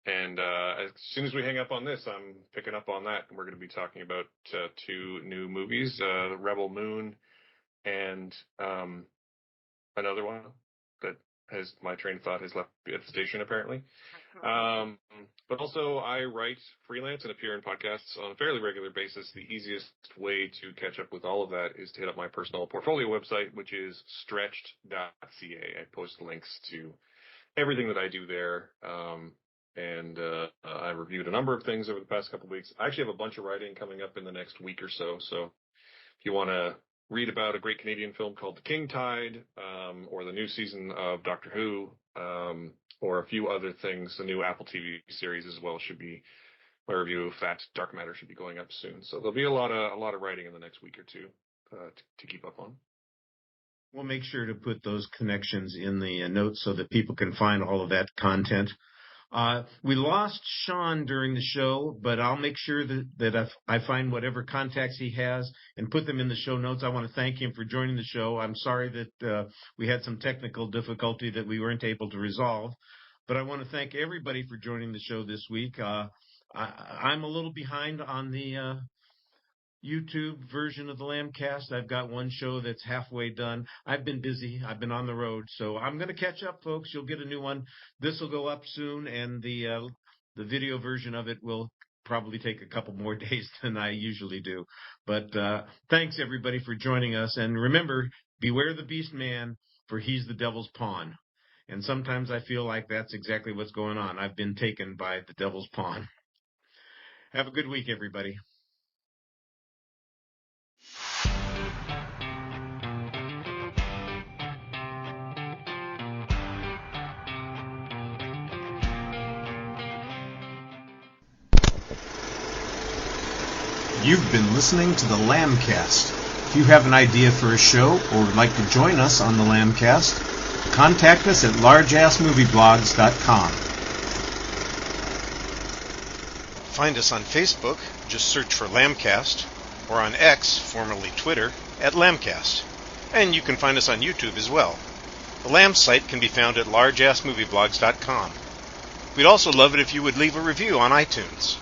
And as soon as we hang up on this, I'm picking up on that. We're going to be talking about 2 new movies, Rebel Moon and another one that my train of thought has left at the station, apparently. But also I write freelance and appear in podcasts on a fairly regular basis. The easiest way to catch up with all of that is to hit up my personal portfolio website, which is stretched.ca. I post links to everything that I do there. And I reviewed a number of things over the past couple of weeks. I actually have a bunch of writing coming up in the next week or so. So if you want to read about a great Canadian film called The King Tide, or the new season of Doctor Who, or a few other things, the new Apple TV series as well my review of Fat Dark Matter should be going up soon. So there'll be a lot of writing in the next week or two to keep up on. We'll make sure to put those connections in the notes so that people can find all of that content. We lost Sean during the show, but I'll make sure that I find whatever contacts he has and put them in the show notes. I want to thank him for joining the show. I'm sorry that we had some technical difficulty that we weren't able to resolve, but I want to thank everybody for joining the show this week. I'm a little behind on the YouTube version of the LAMBcast. I've got one show that's halfway done. I've been busy. I've been on the road, so I'm going to catch up, folks. You'll get a new one. This will go up soon, and the video version of it will probably take a couple more days than I usually do. But thanks, everybody, for joining us. And remember, beware the beast man, for he's the devil's pawn. And sometimes I feel like that's exactly what's going on. I've been taken by the devil's pawn. Have a good week, everybody. You've been listening to the LAMBcast. If you have an idea for a show or would like to join us on the LAMBcast, contact us at largeassmovieblogs.com. Find us on Facebook, just search for LAMBcast, or on X, formerly Twitter, at LAMBcast. And you can find us on YouTube as well. The LAMB site can be found at largeassmovieblogs.com. We'd also love it if you would leave a review on iTunes.